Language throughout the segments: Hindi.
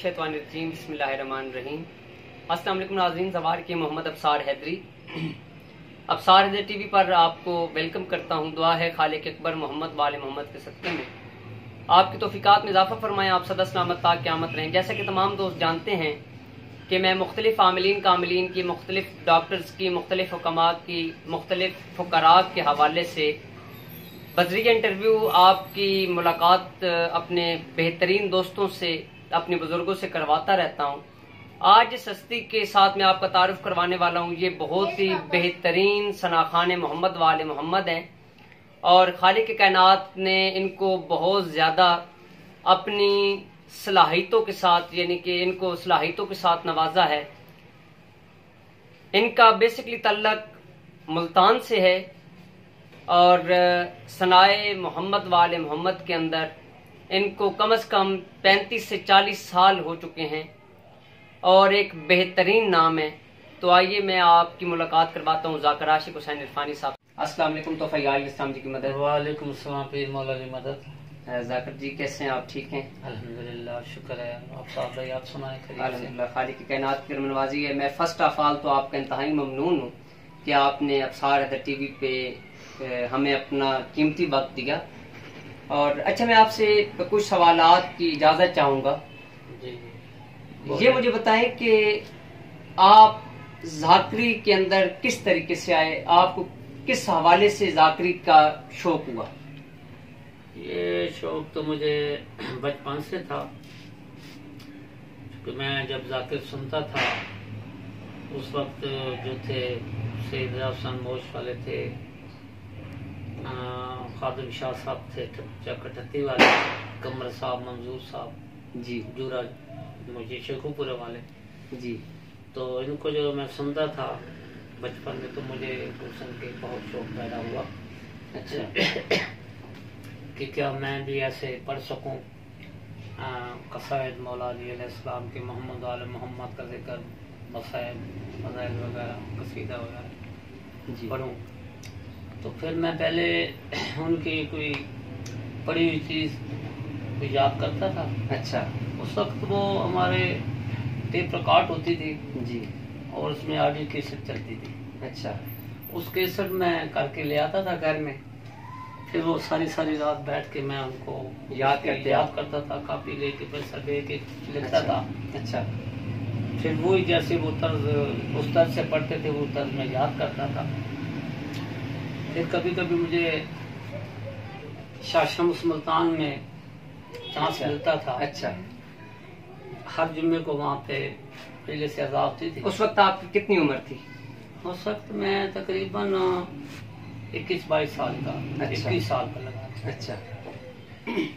मिनश्शैतानिर्रजीम बिस्मिल्लाहिर्रहमानिर्रहीम। अस्सलाम वालेकुम नाज़रीन, ज़वार के मोहम्मद अब्सार हैदरी। अब्सार हैदरी टीवी पर आपको वेलकम करता हूँ। दुआ है खालिक अकबर मोहम्मद वाले मोहम्मद के सदक़े में आपकी तौफ़ीक़ात में इजाफ़ा फरमाएं, आप सदा सलामत ता क़यामत रहें। जैसा कि तमाम दोस्त जानते हैं कि मैं मुख्तलिफ़ आमिलीन कामिलीन की, मुख्तलिफ़ डॉक्टर्स की, मुख्तलिफ़ हुक्मा की, मुख्तलिफ़ फ़ुक़रा के हवाले से बज़रिया इंटरव्यू आपकी मुलाकात अपने बेहतरीन दोस्तों से, अपने बुजुर्गों से करवाता रहता हूँ। आज इस हस्ती के साथ मैं आपका तारुफ करवाने वाला हूँ। ये बहुत ही बेहतरीन सनाखाने मोहम्मद वाले मोहम्मद हैं और खालिक कायनात ने इनको बहुत ज़्यादा अपनी सलाहियतों के साथ, यानी कि इनको सलाहियतों के साथ नवाजा है। इनका बेसिकली तल्लक मुल्तान से है और सनाए मोहम्मद वाले मोहम्मद के अंदर इनको कम से कम 35 से 40 साल हो चुके हैं और एक बेहतरीन नाम है। तो आइए मैं आपकी मुलाकात करवाता हूँ ज़ाकिर आशिक हुसैन इरफानी साहब। अस्सलाम वालेकुम। तो फैयाल इस्लाम जी की मदद। वालेकुम सलाम पीर मौला की मदद। ज़ाकिर जी कैसे हैं आप? ठीक हैं अल्हम्दुलिल्लाह, शुक्र है। आप साहब भाई, आप सुनाएं? अल्हम्दुलिल्लाह, खालिक की कायनात की नवाजी है। मैं फर्स्ट ऑफ ऑल तो आपका इंतहाई ममनून हूँ कि आपने अब्सार हैदरी टीवी पे हमें अपना कीमती वक्त दिया। और अच्छा, मैं आपसे कुछ सवालात की इजाज़त चाहूँगा। ये मुझे बताएं कि आप ज़ाकरी के अंदर किस तरीके से आए, आपको किस हवाले से ज़ाकरी का शौक हुआ? ये शौक तो मुझे बचपन से था कि मैं जब ज़ाकिर सुनता था उस वक्त जो थे सैयद हसन मोश वाले थे, खादिम शाह साहब थे चकटती वाले, कमर साहब, मंजूर साहब जी, जूरा मुझे शेखुपुरे वाले जी। तो इनको जो मैं सुनता था बचपन में तो मुझे सुन के बहुत शौक पैदा हुआ। अच्छा कि क्या मैं भी ऐसे पढ़ सकूं कसायद मौला अली अलैहिस्सलाम के, मोहम्मद वाले मोहम्मद का जिक्र, मसाइल मज़ाइल वगैरह, कसीदा वगैरह पढ़ूं। तो फिर मैं पहले उनकी कोई पढ़ी हुई चीज़ याद करता था। अच्छा। उस वक्त वो हमारे टेप रिकॉर्ड होती थी जी और उसमें ऑडियो कैसेट चलती थी। अच्छा। उस कैसेट में करके ले आता था घर में, फिर वो सारी रात बैठ के मैं उनको याद करता था, कापी लेके पैसा लेके लिखता था। अच्छा। फिर वही जैसे वो तर्ज उस तर्ज से पढ़ते थे वो तर्ज में याद करता था। फिर कभी कभी मुझे शाह शम्स मुल्तान में चांस मिलता था। अच्छा। हर जुम्मे को वहाँ पे पहले से अज़ा होती थी। उस वक्त आपकी कितनी उम्र थी? उस वक्त मैं तकरीबन 21-22 साल का। अच्छा। 21 साल का लगा। अच्छा।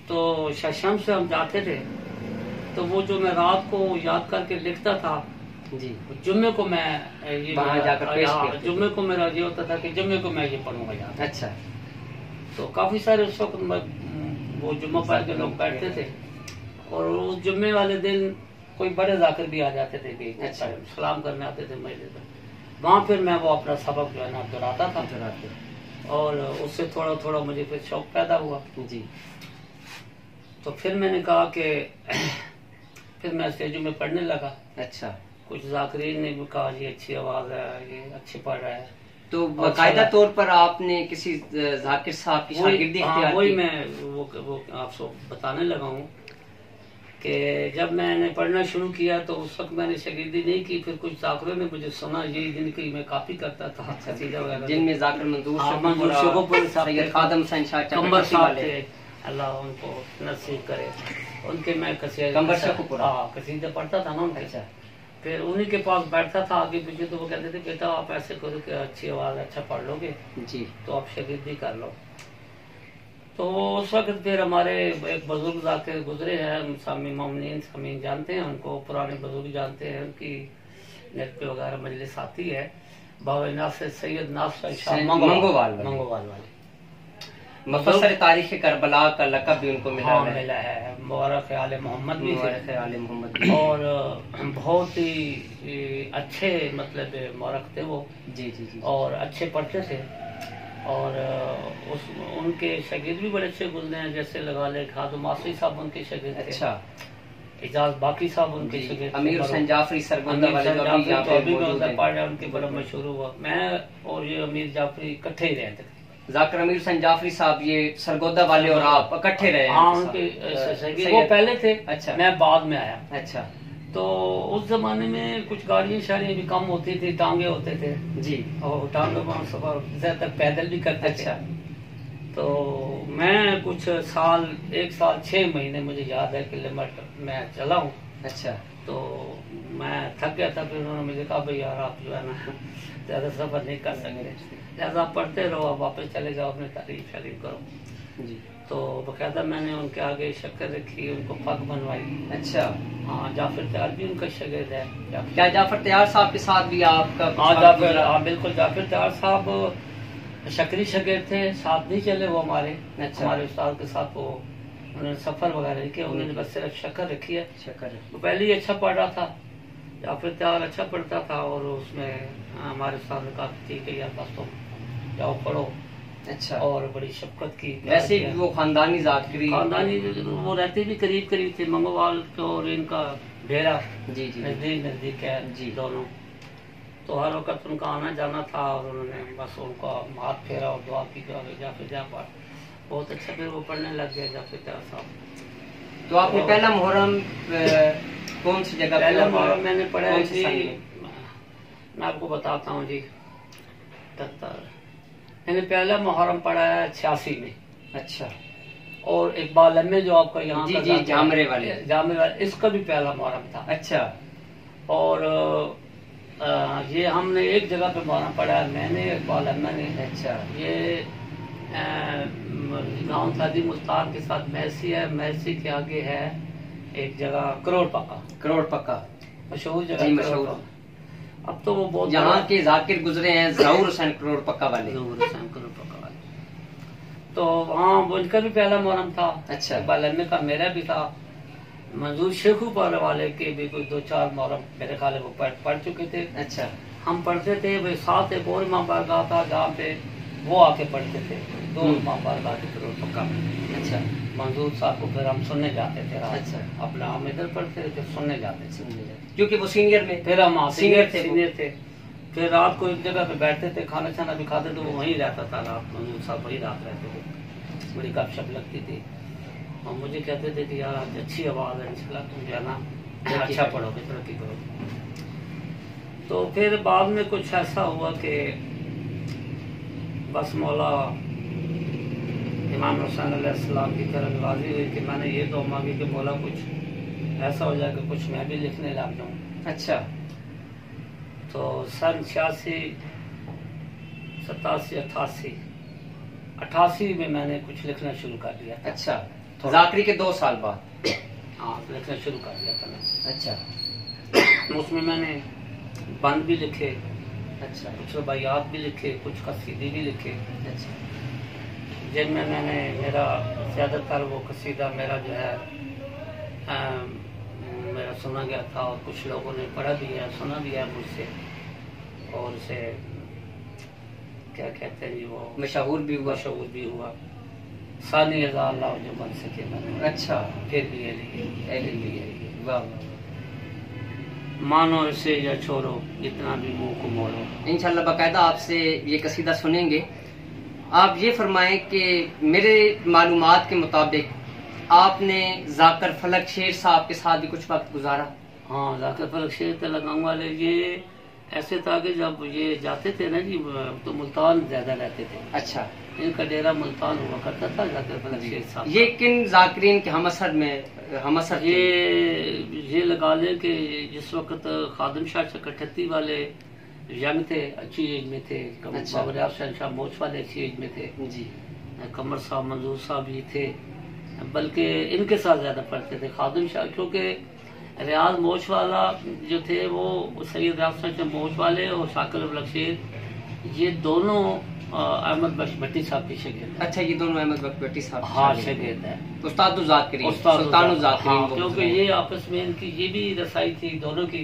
तो शाह शम्स से हम जाते थे तो वो जो मैं रात को याद करके लिखता था जी, जुम्मे को मैं ये जाकर जुम्मे को मेरा ये होता था कि जुम्मे को मैं ये पढ़ूंगा यार। अच्छा। तो काफी सारे उस वक्त वो जुम्मा पढ़ के लोग बैठते थे और उस जुम्मे वाले दिन कोई बड़े जाकर भी आ जाते थे कि अच्छा सलाम करने आते थे मस्जिद में। वहाँ फिर मैं वो अपना सबक जो है ना दोहराता था और उससे थोड़ा थोड़ा मुझे फिर शौक पैदा हुआ जी। तो फिर मैंने कहा कि फिर मैं स्टेज में पढ़ने लगा। अच्छा। कुछ ज़ाकिरीन ने भी कहा ये अच्छी आवाज़ है, ये अच्छे पढ़ रहा है। तो बाकायदा तौर पर आपने किसी ज़ाकिर साहब की शागिर्दी इख्तियार की? वही मैं वो आपको बताने लगा हूँ कि जब मैंने पढ़ना शुरू किया तो उस वक्त मैंने शागिर्दी नहीं की। फिर कुछ ज़ाकिरों ने मुझे सुना, ये जिनकी मैं कापी करता था कसीदा वगैरह, जिनमें ज़ाकिर मंजूर खादिम कमर साहब थे, अल्लाह उनको नसीब करे, उनके मैं कसीदे पढ़ता था ना उनके। अच्छा। फिर उन्हीं के पास बैठता था आगे पीछे, तो वो कहते थे बेटा आप ऐसे करो कि अच्छी आवाज़ अच्छा पढ़ लोगे जी तो आप शागिर्दी कर लो। तो उस वक्त फिर हमारे एक बुजुर्ग जाके गुजरे हैं, सामी मोमिनीन सामीन जानते हैं उनको, पुराने बुजुर्ग जानते हैं, उनकी नेट पे वगैरह मजलिस आती है। बाबा नासिर सैयद नासिर मंगोवाल वाले मुफस्सिर तारीख करबला का लक़ब भी उनको मिला है। मुबारक आले मोहम्मद भी थे और बहुत ही अच्छे मतलब मुबारक थे वो जी जी जी और अच्छे पढ़ते थे और उनके शागिर्द भी बड़े अच्छे गुजरे हैं। जैसे लगा ले खादम आसरी साहब उनके शागिर्द थे। अच्छा। एजाज बाकी साहब उनके शागिर्द, अमीर हुसैन जाफरी सरगोदा वाले जो अभी यहाँ पे मौजूद हैं, पढ़ रहे, उनके बड़ा मशहूर हुआ। मैं और ये अमीर जाफरी इकट्ठे ही रहे थे। जाकिर अमीर हुसैन जाफरी साहब ये सरगोदा वाले और आप इकट्ठे रहे? हाँ, उनके वो पहले थे। अच्छा, मैं बाद में आया। अच्छा, तो उस जमाने में कुछ गाड़ियां शाड़ियां भी कम होती थी, टांगे होते थे जी, और टांगों में सफर ज्यादातर पैदल भी करते थे। अच्छा, तो मैं कुछ साल, 1 साल 6 महीने मुझे याद है किलोमीटर मैं चला हूँ। अच्छा, तो मैं थक गया था। फिर उन्होंने मुझे कहा भाई यार आप जो है ना ज्यादा सफर नहीं कर सकते, लिहाजा आप पढ़ते रहो, आप वापस चले जाओ, अपनी तारीफ शरीफ करो जी। तो बकायदा मैंने उनके आगे शक्कर रखी, उनको पग बनवाई। अच्छा, हाँ, जाफर तैयार भी उनका शागिर्द है। क्या जाफर तैयार साहब के साथ भी आपका? हाँ, जाफर, हाँ बिल्कुल, जाफर तैयार साहब शक्री शागिर्द थे, साथ नहीं चले वो हमारे। अच्छा, हमारे उस्ताद के साथ वो उन्होंने सफर वगैरह किया, उन्होंने बस सिर्फ शक्कर रखी है। शक्कर वो पहले ही अच्छा पढ़ रहा था, जाफर तैयार अच्छा पढ़ता था, और उसमें हमारे उस्ताद ने कहा ठीक है यार बस तुम जाओ पढ़ो। अच्छा, और बड़ी शफकत की। वैसे वो खानदानी जाकिरी, खानदानी वो रहते भी करीब करीब थे, मंगोवाल और इनका डेरा जी जी नजदीक है जी दोनों। तो हर वक्त उनका आना जाना था, और उन्होंने बस उनका हाथ फेरा और दुआ की जाफिर जा पर बहुत अच्छा। फिर वो पढ़ने लग गए जाफिर साहब। तो आपने पहला मुहर्रम कौन सी जगह? पहला मुहर्रम मैंने पढ़ा है जी, मैं आपको बताता हूँ जी। मैंने पहला मुहर्रम पढ़ा है 86 में। अच्छा, और इकबाल अहमद जो आपका यहाँ जी जी जामरे वाले, इसका भी पहला मुहर्रम था। अच्छा, और ये हमने एक जगह पे मुहर्रम पढ़ा है, मैंने इकबाल अहमद ने। अच्छा, ये गाँव थादी मुस्तार के साथ मैसी है, मैसी के आगे है एक जगह करोड़ पक्का मशहूर जगह, मशहूर। अब तो वो बहुत यहाँ के जाकिर गुजरे हैं, ज़हूर हुसैन करोड़ पक्का वाले। तो वहाँ उनका भी पहला मुहर्रम था। अच्छा, बालमे का मेरा भी था, मंजूर शेखुपुर वाले के भी कोई 2-4 मुहर्रम मेरे ख्याल वो पढ़ चुके थे। अच्छा, हम पढ़ते थे भाई, साथ एक और इमाम बारगाह था जहाँ पे वो आके पढ़ते थे, 2 इमाम बारगाह थे करोड़ पक्का। अच्छा, मंजूर साहब को फिर हम सुनने जाते थे। अच्छा, अपना हम इधर पढ़ते थे, सुनने जाते क्योंकि वो सीनियर में, फिर हम सीनियर थे। फिर रात को एक जगह पे बैठते थे, खाना छाना भी खाते थे, वो वहीं रहता था रात, मंजूर साहब वहीं रात रहते थे। बड़ी गपशप लगती थी, और मुझे कहते थे कि यार आज अच्छी आवाज़ है, इंशाल्लाह तुम जो है ना अच्छा पढ़ोगे, तरक्की करोगे। तो फिर बाद में कुछ ऐसा हुआ कि बस मौला इमाम हुसैन अलैहिस्सलाम की तरह नवाजी हुई कि मैंने ये दुआ मांगी कि मौला कुछ ऐसा हो जाए कि कुछ मैं भी लिखने लग जाऊँ। अच्छा, तो सन 86, 87, 88 में मैंने कुछ लिखना शुरू कर दिया। अच्छा, जाकिरी के 2 साल बाद? हाँ, लिखना शुरू कर दिया था मैंने। अच्छा, उसमें मैंने बंद भी लिखे। अच्छा, कुछ रबायात भी लिखे, कुछ कसीदे भी लिखे। अच्छा, जिनमें मैंने मेरा ज़्यादातर वो कसीदा मेरा जो है मेरा सुना गया था, और कुछ लोगों ने पढ़ा भी है, सुना भी है मुझसे, और उसे क्या कहते हैं जी, वो मशहूर भी हुआ। सानी हजार लाओ जो बन सके मैंने। अच्छा, फिर भी लिए वाह, मानो इसे या छोड़ो, इतना भी मुंह को मोड़ो। इंशाल्लाह बाकायदा आपसे ये कसीदा सुनेंगे। आप ये फरमाएं कि मेरे मालूमात के मुताबिक आपने जाकिर फलक शेर साहब के साथ भी कुछ वक्त गुजारा? हाँ, जाकिर फलक शेर तेलंगाना वाले, ये ऐसे था कि जब ये जाते थे ना जी, तो मुल्तान ज्यादा रहते थे। अच्छा, इनका डेरा मुल्तान हुआ करता था जाकिर फलक शेर साहब। ये किन जाकिरीन के हमअसर ये लगा ले कि जिस वक्त खादिम शाह चकठत्ती वाले यंग थे, अच्छी एज में थे। बाबर हुसैन शाह मोच वाले अच्छी एज में थे जी। कमर साहब, मंजूर साहब भी थे, बल्कि इनके साथ ज्यादा पढ़ते थे खादिम शाह, क्योंकि रियाज मोच वाला जो थे वो सैयद रियाज मोच वाले और शाकिर फलक शेर, ये दोनों अहमद बख्श भट्टी साहब के शागिर्द। अच्छा, ये दोनों अहमद बख्श भट्टी साहब? हाँ, शागिर्द है। उस्ताद जाकिरी, क्योंकि ये आपस में इनकी ये भी रसाई थी दोनों की,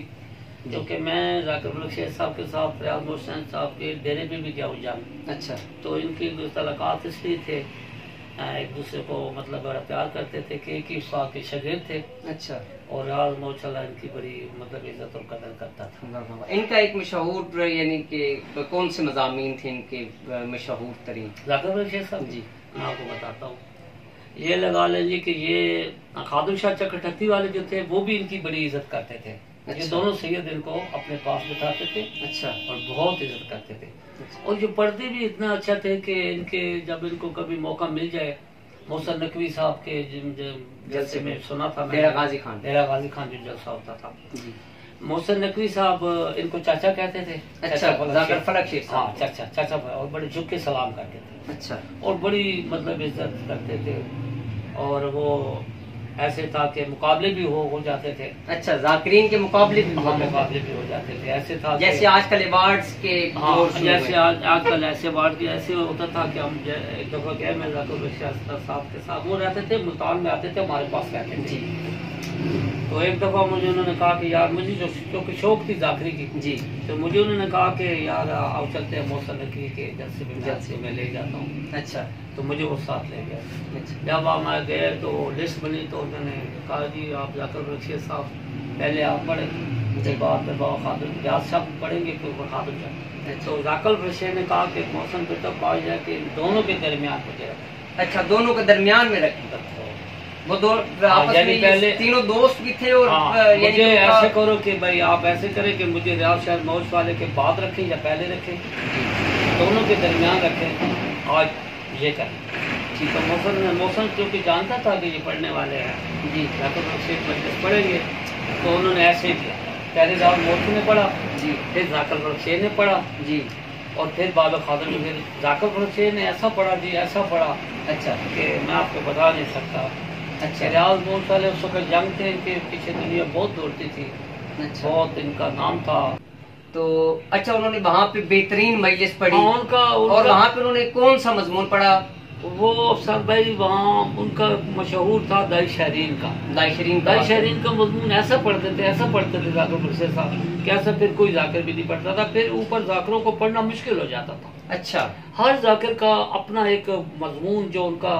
क्योंकि मैं जाकिर फलक शेर साहब के साथ रियाज मोहसिन साहब के डेरे पे भी गया हूँ जान। अच्छा, तो इनकी तलकात इसलिए थे एक दूसरे को मतलब बड़ा प्यार करते थे कि एक ही उस्ताद के शागिर्द थे। अच्छा। और रियाज माशाल्लाह इनकी बड़ी मतलब इज्जत और कदर करता था। इनका एक मशहूर यानी कि कौन से मज़ामीन थे इनके मशहूर तरीन? जाकिर भाई शेख साहब जी, मैं आपको बताता हूँ। ये लगा लीजिए कि ये खादुम शाह चकटती वाले जो थे वो भी इनकी बड़ी इज्जत करते थे। अच्छा। ये दोनों सैयद इनको अपने पास बिठाते थे। अच्छा। और बहुत इज्जत करते थे। अच्छा। और जो पर्दे भी इतना अच्छा थे कि इनके जब इनको कभी मौका मिल जाए, मोहसिन नकवी साहब के जलसे में सुना था, डेरा गाजी खान जो जलसा होता था, मोहसिन नकवी साहब इनको चाचा कहते थे। अच्छा, जाकिर फलक शेख साहब। हाँ, चाचा और बड़े झुक के सलाम करते थे। अच्छा। और बड़ी मतलब इज्जत करते थे। और वो ऐसे था कि मुकाबले भी हो जाते थे। अच्छा, जाकिरीन के मुकाबले भी हो जाते थे। ऐसे था जैसे आजकल अवार्ड्स के, हाँ, जैसे आजकल ऐसे अवार्ड के ऐसे होता था कि हम एक दफा गए, मैं जाकिर साहब के साथ वो रहते थे, मुल्तान में आते थे, हमारे पास रहते थे। तो एक दफा मुझे उन्होंने कहा कि यार मुझे जो शौक थी जाकरी की जी, तो मुझे उन्होंने कहा कि यार आओ चलते हैं मोहसिन नकवी के जलसे में ले जाता हूँ। अच्छा। तो मुझे वो साथ ले गया। अच्छा। जब हम गए तो लिस्ट बनी, तो उन्होंने कहा जी आप जाकिर शेख साहब पहले आप पढ़े, उसके बाद में बाबा खादिम रियाज साहब पढ़ेंगे, फिर ऊपर खादिम साहब। तो जाकिर शेख ने कहा कि मोहसिन बेटा पाया जाए कि दोनों के दरमियान मुझे रखा। अच्छा, दोनों के दरमियान में रखा। वो दो आपस में पहले तीनों दोस्त भी थे। और मुझे ऐसे करो कि भाई आप ऐसे करें कि मुझे रियाज शायद मौज वाले के बाद रखें या पहले रखें, दोनों के दरमियान रखें, आज ये करें। ठीक है। मौसम क्योंकि जानता था कि ये पढ़ने वाले हैं जी, जाकिर पढ़ेंगे, तो उन्होंने ऐसे ही किया। पहले राव मोहसिन ने पढ़ा जी, फिर जाकिर शेख ने पढ़ा जी, और फिर बाबा खादिम ने, फिर जाकिर शेख ने ऐसा पढ़ा जी, ऐसा पढ़ा। अच्छा। कि मैं आपको बता नहीं सकता। अच्छा। रियाज बहुत वाले उस वक्त जंग थे, इनके पीछे दुनिया बहुत दौड़ती थी। अच्छा। बहुत इनका नाम था। तो अच्छा, उन्होंने वहाँ पे बेहतरीन मजलिस पढ़ी उनका और वहाँ पे उन्होंने कौन सा मजमून पढ़ा? वो सर भाई वहाँ उनका मशहूर था दाई शहरीन का। दाई शहरीन का मजमून ऐसा पढ़ते थे जाकिर शेख साहब, कैसा फिर कोई जाकिर भी नहीं पढ़ता था। फिर ऊपर जाकिरों को पढ़ना मुश्किल हो जाता था। अच्छा। हर जाकिर का अपना एक मजमून जो उनका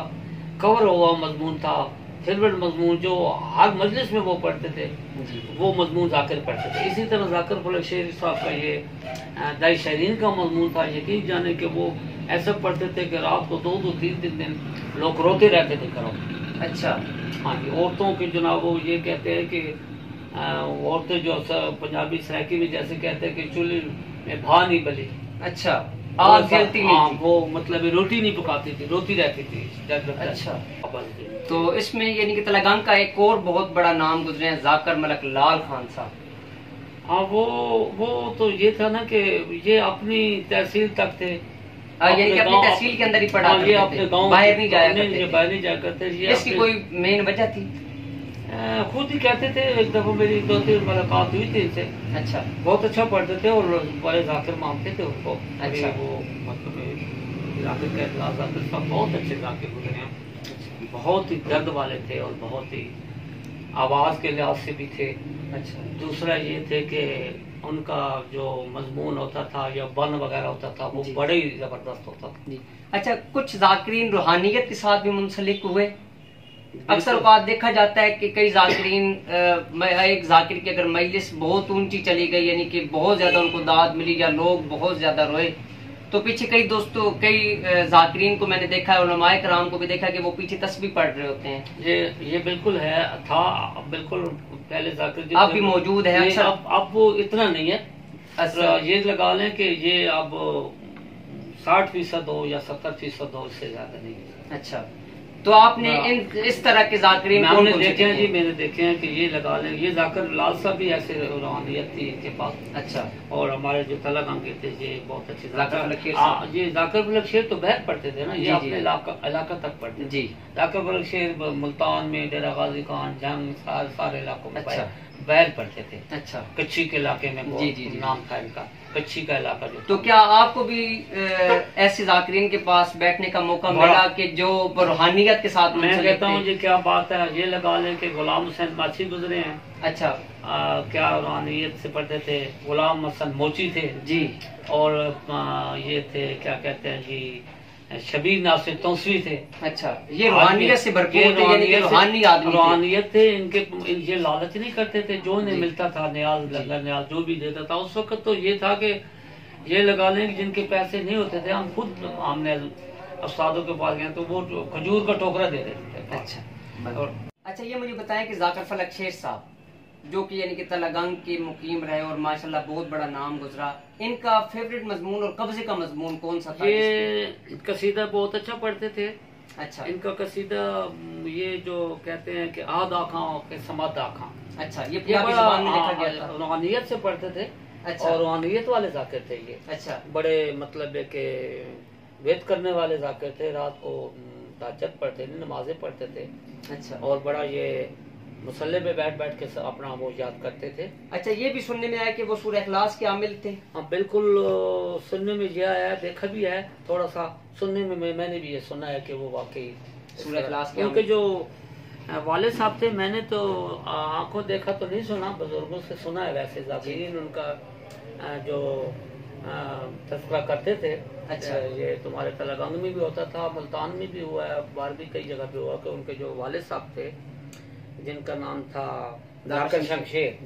कवर हुआ मजमून था, फेवरेट मजमून जो हर मजलिस में वो पढ़ते थे, वो मजमून जाकिर पढ़ते थे। इसी तरह जाकिर फलक शेख साहब का ये दाई शहरीन का मजमून था। यकीन जाने कि वो ऐसा पढ़ते थे कि रात को 2-2, 3-3 दिन लोग रोते रहते थे घरों। अच्छा। हाँ जी। औरतों के जनाब वो ये कहते हैं कि औरतें जो पंजाबी सराइकी में जैसे कहते हैं कि चूल्हे में भा नहीं बली। अच्छा। आग जलती नहीं थी। वो मतलब रोटी नहीं पकाती थी, रोती रहती थी। अच्छा। तो इसमें यानी कि तेलंगाना का एक और बहुत बड़ा नाम गुजरे हैं, जाकिर मलिक लाल खान साहब। हाँ, वो तो ये था ना कि ये अपनी तहसील तक थे, यानी कि अपनी तहसील के अंदर ही पढ़ा, ये अपने गांव बाहर नहीं जाया करते। इसकी कोई मेन वजह थी? खुद ही कहते थे। एक दफा मेरी 2-3 मुलाकात हुई थी इनसे। अच्छा। बहुत अच्छा पढ़ते थे और बड़े जाकिर मानते थे उनको। अच्छा। वो मतलब जाकिर का इतला जाकिर साहब बहुत अच्छे जाकिर गुजरे हैं, बहुत ही दर्द वाले थे और बहुत ही आवाज के लिहाज से भी थे। अच्छा। दूसरा ये थे कि उनका जो मजमून होता था या बन वगैरह होता था वो बड़े ही जबरदस्त होता था। अच्छा, कुछ जाकिरीन रूहानियत के साथ भी मुंसलिक हुए। अक्सर बात देखा जाता है कि कई जाकिरीन, एक जाकिर की अगर मजलिस बहुत ऊंची चली गई, यानी कि बहुत ज्यादा उनको दाद मिली या लोग बहुत ज्यादा रोए, तो पीछे कई जाकिरीन को मैंने देखा है, उलमाए कराम को भी देखा कि वो पीछे तस्बीह पढ़ रहे होते हैं। ये बिल्कुल है, था बिल्कुल पहले जाकिर अब भी मौजूद है। अब वो इतना नहीं है। अच्छा। ये लगा लें कि ये अब 60% हो या 70% हो, इससे ज्यादा नहीं। अच्छा। तो आपने इस तरह के जाकिरीन मैंने देखे हैं जी, मैंने देखे हैं कि ये लगा लें, ये जाकिर लाल साहब भी ऐसे रूहानियत थी इनके पास। अच्छा। और हमारे जो तेलंगाना के थे ये बहुत अच्छे ये जाकिर फलक शेख तो बहर पढ़ते थे ना, ये अपने इलाका तक पढ़ते जी। जाकिर फलक शेख मुल्तान में, डेरा गाजी खान, जंग, सारे इलाकों में बहर पढ़ते थे। अच्छा। कच्ची के इलाके में जी नाम था इनका, कच्ची का इलाका जो। तो क्या आपको भी ऐसे जाकिरीन के पास बैठने का मौका मिला कि जो रूहानियत के साथ? मैं कहता हूँ ये क्या बात है, ये लगा लें कि गुलाम हुसैन माछी गुजरे हैं। अच्छा। क्या रूहानियत से पढ़ते थे। गुलाम हसन मोची थे जी। और ये थे क्या कहते हैं जी, शबीर नासिर तौसीफी थे। अच्छा, ये रूहानियत से भरपूर थे, यानी कि रूहानी आदमी थे। रूहानियत थे इनके, ये लालच नहीं करते थे, जो इन्हें मिलता था न्याज लंगर न्याज जो भी देता था उस वक्त तो ये था कि ये लगा लें कि जिनके पैसे नहीं होते थे, हम खुद हमने उस्तादों के पास गए तो वो खजूर का टोकरा दे देते थे। अच्छा, और अच्छा ये मुझे बताएं कि जाकिर फलक शेर साहब जो कि यानी कि तलगंग के मुकीम रहे और माशाल्लाह बहुत बड़ा नाम गुजरा, इनका फेवरेट मजमून और कब्जे का मजमून कौन सा था? ये कसीदा बहुत अच्छा पढ़ते थे। अच्छा, इनका कसीदा ये जो कहते हैं कि आद आखां के समात आखां। अच्छा, ये पंजाबी ज़बान में लिखा गया था। रूहानियत से पढ़ते थे। अच्छा, और रूहानियत वाले जाकिर थे ये। अच्छा, बड़े मतलब है कि वेद करने वाले जाकिर थे, रात को तहज्जुद पढ़ते थे, नमाजें पढ़ते थे। अच्छा, और बड़ा ये मुसल्ले पे बैठ बैठ के अपना वो याद करते थे। अच्छा, ये भी सुनने में आया कि वो सूरह इखलास के आमिल थे। हाँ बिल्कुल, सुनने में ये आया, देखा भी है थोड़ा सा सुनने में, मैंने भी ये सुना है कि वो वाकई सूरह इखलास के, क्योंकि जो वालिद साहब थे, मैंने तो आंखों देखा तो नहीं सुना, बुजुर्गों से सुना है वैसे जाकिरीन उनका जो तस्करा करते थे। अच्छा, ये तुम्हारे तलगंग में भी होता था, मुल्तान में भी हुआ है, बाहर भी कई जगह पे हुआ कि उनके जो वालिद साहब थे जिनका नाम था जाकिर शमशेर,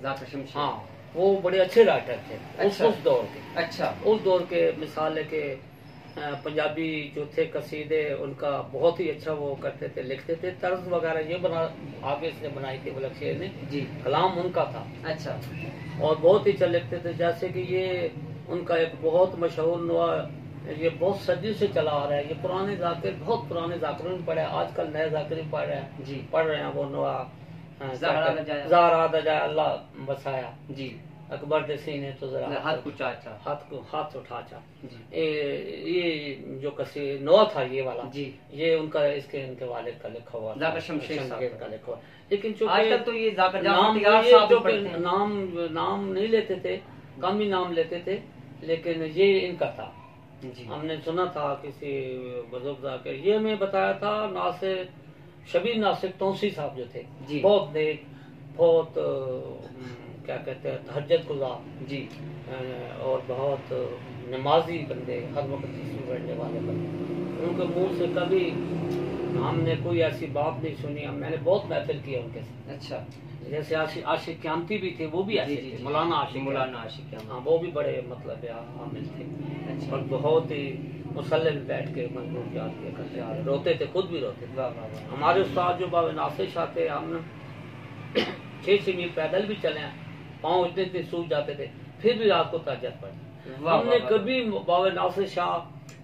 हाँ, वो बड़े अच्छे राइटर थे। अच्छा, उस दौर के। अच्छा, उस दौर के मिसाल है कि पंजाबी जो थे कसीदे उनका बहुत ही अच्छा वो करते थे, लिखते थे। तर्ज वगैरह ये बना आगे इसने बनाई थी फलक शेर ने जी, कलाम उनका था। अच्छा, और बहुत ही अच्छा लिखते थे। जैसे कि ये उनका एक बहुत मशहूर नुआ, ये बहुत सदी से चला आ रहा है, ये पुराने जाकिर, बहुत पुराने जाकिरों ने पढ़ा है, आजकल नए जाकिर पढ़ रहे हैं जी, पढ़ रहे हैं वो नुआ ज़हरा दजा अल्लाह बसाया जी, अकबर दे सीने तो जरा हाथ को चाचा, हाथ उठा चा। ये जो कसी नौ था ये वाला जी, ये उनका इनके वालिद का लिखा हुआ, जाकिर शमशेर का लिखा हुआ। लेकिन आजकल तो ये नाम नहीं लेते थे, कम ही नाम लेते थे, लेकिन ये इनका था जी। हमने सुना था किसी बुजुर्ग जाकिर, ये मैं बताया था नासिर शबीर नासिर तौसी साहब जो थे जी, बहुत नेक, बहुत क्या कहते हैं तहज्जुद गुज़ार जी, और बहुत नमाजी बंदे, हर वक्त तस्वीर पढ़ने वाले बंदे। उनके मुंह से कभी हमने कोई ऐसी बात नहीं सुनी, मैंने बहुत महफिल किया उनके साथ। अच्छा, जैसे आशिक क्यामती भी थे, वो भी ऐसे थे, मौलाना आशिक, हाँ, वो भी बड़े मतलब आमिल थे। अच्छा, और बहुत ही मुसल्ले में बैठ के मजबूत याद किया करते आ रहे, रोते थे, खुद भी रोते थे। हमारे उस्ताद जो बाबा नासिर शाह थे, हम 6 मील पैदल भी चले, पाँव इतने सूख जाते थे, फिर भी रात को तहज्जुद पढ़ते। हमने कभी बाबा नासिर शाह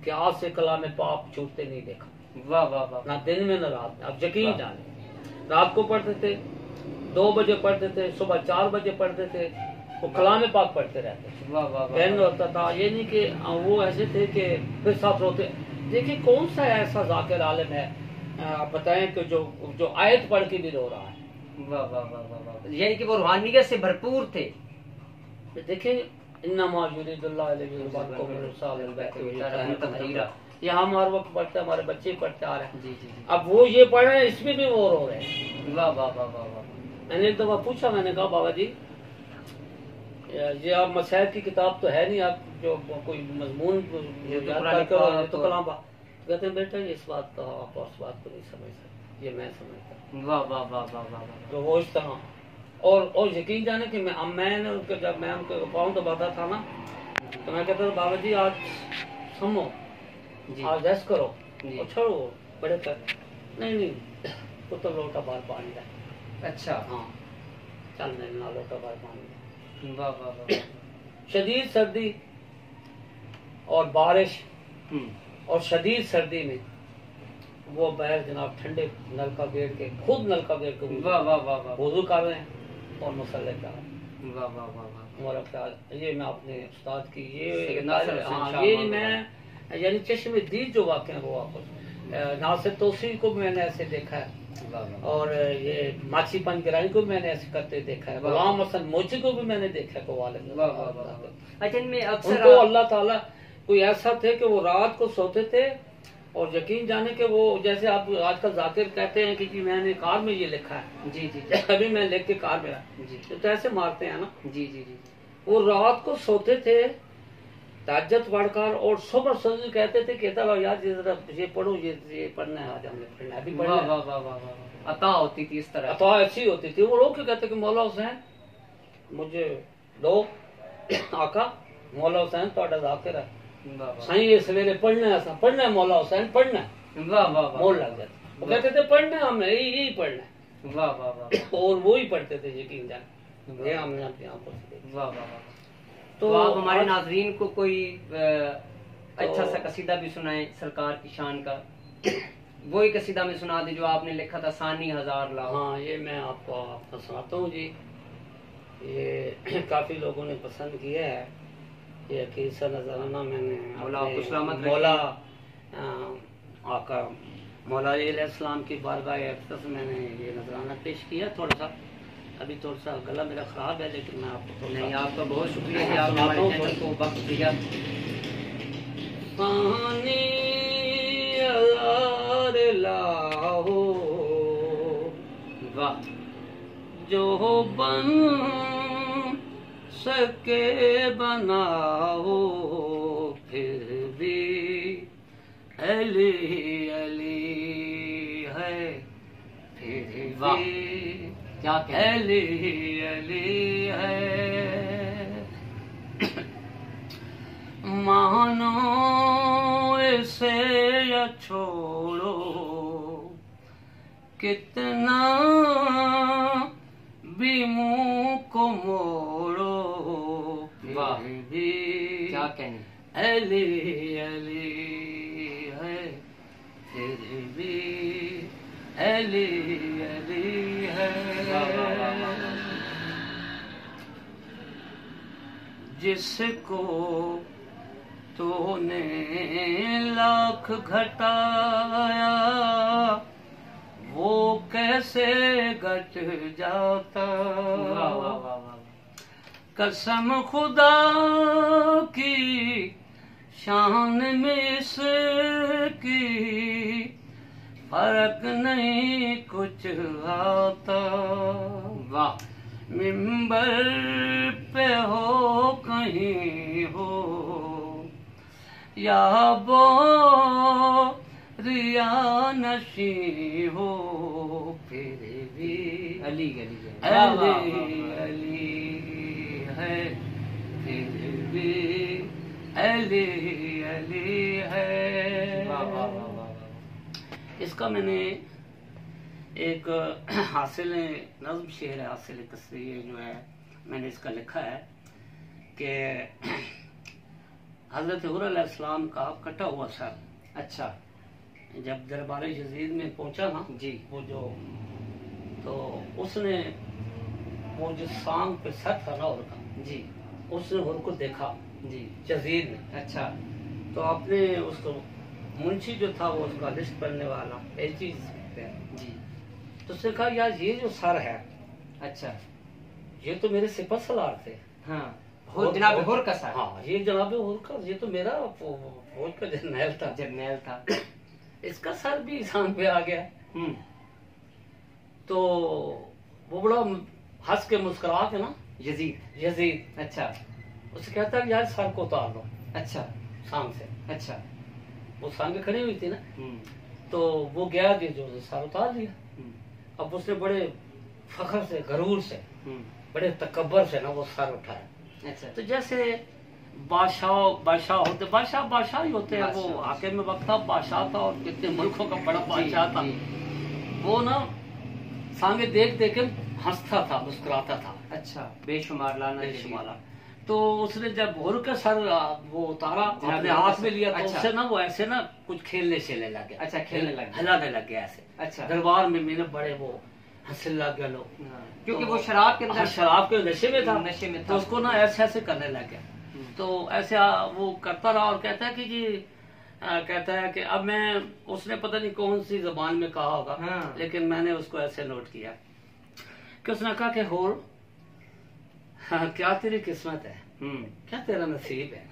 के हाथ से कलाम पाक छूटते नहीं देखा। वाह वाह वाह, ना दिन में ना रात में। अब यकीन जाने, रात को पढ़ते थे, 2 बजे पढ़ते थे, सुबह 4 बजे पढ़ते थे, वो कलाम पाक पढ़ते रहते थे। वाह वाह, कहने होता था ये नहीं कि वो ऐसे थे कि फिर साथ रोते। देखिए कौन सा ऐसा जाकिर आलिम है, आप बताएं कि जो आयत पढ़ के भी रो रहा है। वाह वाह वाह वाह, यानी कि वो रूहानियत से भरपूर थे। देखिए ये हम हर वक्त पढ़ते, हमारे बच्चे पढ़ते आ रहे हैं जी जी। अब वो ये पढ़ रहे हैं, इसमें भी वो रो रहे हैं। वाह वाह वाह वाह वाह। मैंने एक दफा पूछा, मैंने कहा बाबा जी ये आप मसाइल की किताब तो है नहीं, आप जो कोई मजमून तो कलाम पा, कहते हैं बेटा इस बात का आप उस बात को नहीं समझ सकते, ये मैं समझता। वाह वाह वाह वाह वाह। तो वो इस तरह, और यकीन जाने कि मैंने उनके, जब मैं उनके पाँव दबाता था ना, तो मैं कहता था बाबा जी आज सुनो, आज ऐस करो और छोड़ो, बड़े कर नहीं तो तो लोटा बार पानी का। अच्छा, हाँ, चल नहीं ना लोटा बार पानी। वाह वाह वाह। शदीद सर्दी और बारिश और शदीद सर्दी में वो बैर जनाब ठंडे नलका गेट के, खुद नलका गेट के वाह वाह वाह वाह वुज़ू कर रहे हैं और मसल्ले कर रहे हैं। वाह वाह वाह वाह। हमारा ख्याल ये मैं अपने उस्ताद की ये मैं यानी चश्मे दीद जो वाक़ है वो आपको नासिर तौसी को मैंने ऐसे देखा है, और ये माची पंजगरानी को भी मैंने ऐसे करते देखा है, गुलाम हसन मोची को भी मैंने देखा है। उनको अल्लाह ताला कोई ऐसा थे कि वो रात को सोते थे, और यकीन जाने के वो जैसे आप आजकल जाकिर कहते हैं कि जी मैंने कार में ये लिखा है जी जी, अभी मैं लिख के कार में जी, तो ऐसे मारते हैं ना जी जी जी। वो रात को सोते थे, ताज्जुद पढ़कर और सुबह सजद कहते थे, कहता रहो यार ये पढ़ो, ये पढ़ना है, आज हमने पढ़ना है, अभी पढ़ना है। वाह वाह वाह वाह, अता होती थी इस तरह, अता ऐसी होती थी। वो लोग क्या कहते कि मौला हुसैन मुझे दो आका, मौला हुसैन तो जाकिर है सही, ये सवेरे पढ़ना है, ऐसा पढ़ना है, मौला हुसैन पढ़ना है। वाह वाह वाह, मोल लग जाता। वो कहते थे पढ़ना है हमने, यही पढ़ना है। वाह वाह वाह, और वो ही पढ़ते थे, यकीन जान, ये हमने अपनी आंखों से देखा। वाह वाह वाह। तो आप हमारे नाज़रीन को कोई अच्छा सा कसीदा भी सुनाए सरकार की शान का, वही कसीदा में सुना दे जो आपने लिखा था, सानी हजार लाख। हाँ, ये मैं आपको सुनाता हूँ जी। ये काफी लोगों ने पसंद किया है, ये अकीर सा नजराना मैंने मौला आका मौला अलैहिस्सलाम की बारगाह अक़दस में मैंने ये नजराना पेश किया। थोड़ा सा अभी थोड़ा सा गला मेरा खराब है, लेकिन मैं आपको तो नहीं, आपका बहुत शुक्रिया कि आपने हमारे चैनल को वक्त दिया। सानी हजार लाहो, वाह, जो बन सके बनाओ, फिर भी अली अली है, फिर भी क्या अली अली है। मानो इसे या छोड़ो, कितना भी मुंह को मोड़ो, वाह, भी क्या कहने, अली अली है, फिर भी अली अली है। जिसको तूने लाख घटाया, वो कैसे घट जाता। वाह वाह वाह वाह, कसम खुदा की शान में इसकी फर्क नहीं कुछ आता। वाह, मिंबर पे हो कहीं हो या बो रिया नशी हो, फिर भी अली गली अली अली है, फिर भी अली अली है। वाह वाह वाह वाह। इसका मैंने एक हासिल नज्म शेर है, हासिल तस्वीर जो है मैंने इसका लिखा है कि हजरत हुर अलैहिस्सलाम का कटा हुआ सर, अच्छा, जब दरबार यजीद में पहुंचा ना जी, वो जो, तो उसने वो जो सांग पे सर था ना हुर का जी, उसने हुर को देखा जी, यजीद ने। अच्छा, तो आपने उसको मुंशी जो था वो उसका लिस्ट पढ़ने वाला एजी जी, तो उसने कहा यार ये जो सर है, अच्छा, ये तो मेरे सिपह सलार थे। हाँ, जनाब हुर का सर, हाँ, ये जनाब हुर का, ये तो मेरा फौज का जर्नैल था, जर्नैल था। इसका सर भी इंसान पे आ गया। तो वो बड़ा हंस के मुस्कुरा के ना यजीद अच्छा, उसे कहता है यार सर को उतार लो, अच्छा, सांग से। अच्छा, वो सांग खड़ी हुई थी ना, तो वो गया जो सर उतार लिया। अब उसने बड़े फखर से, गरूर से, बड़े तकब्बर से ना वो सर उठाया। अच्छा, तो जैसे बादशाह होते, बादशाह ही होते हैं, वो आके में वक्त था, बादशाह था और कितने मुल्कों का बड़ा बादशाह था। वो ना सांगे देख देख के हंसता था, मुस्कुराता था। अच्छा, बेशुमार लाना बेशुमार। तो उसने जब हुर का सर वो उतारा, अपने हाथ में लिया, तो उससे ना वो ऐसे ना कुछ खेलने से लग गया। अच्छा, खेलने लग गया, हिलाने लग गया ऐसे। अच्छा, दरबार में मेरे बड़े वो हंसने लग गए लोग, क्योंकि वो शराब के अंदर, शराब के नशे में था, तो उसको ना ऐसे ऐसे करने लग गया। तो ऐसे वो करता रहा और कहता है कि जी कहता है कि अब मैं, उसने पता नहीं कौन सी जबान में कहा होगा, लेकिन मैंने उसको ऐसे नोट किया कि उसने कहा कि होर, हाँ, क्या तेरी किस्मत है, क्या तेरा नसीब है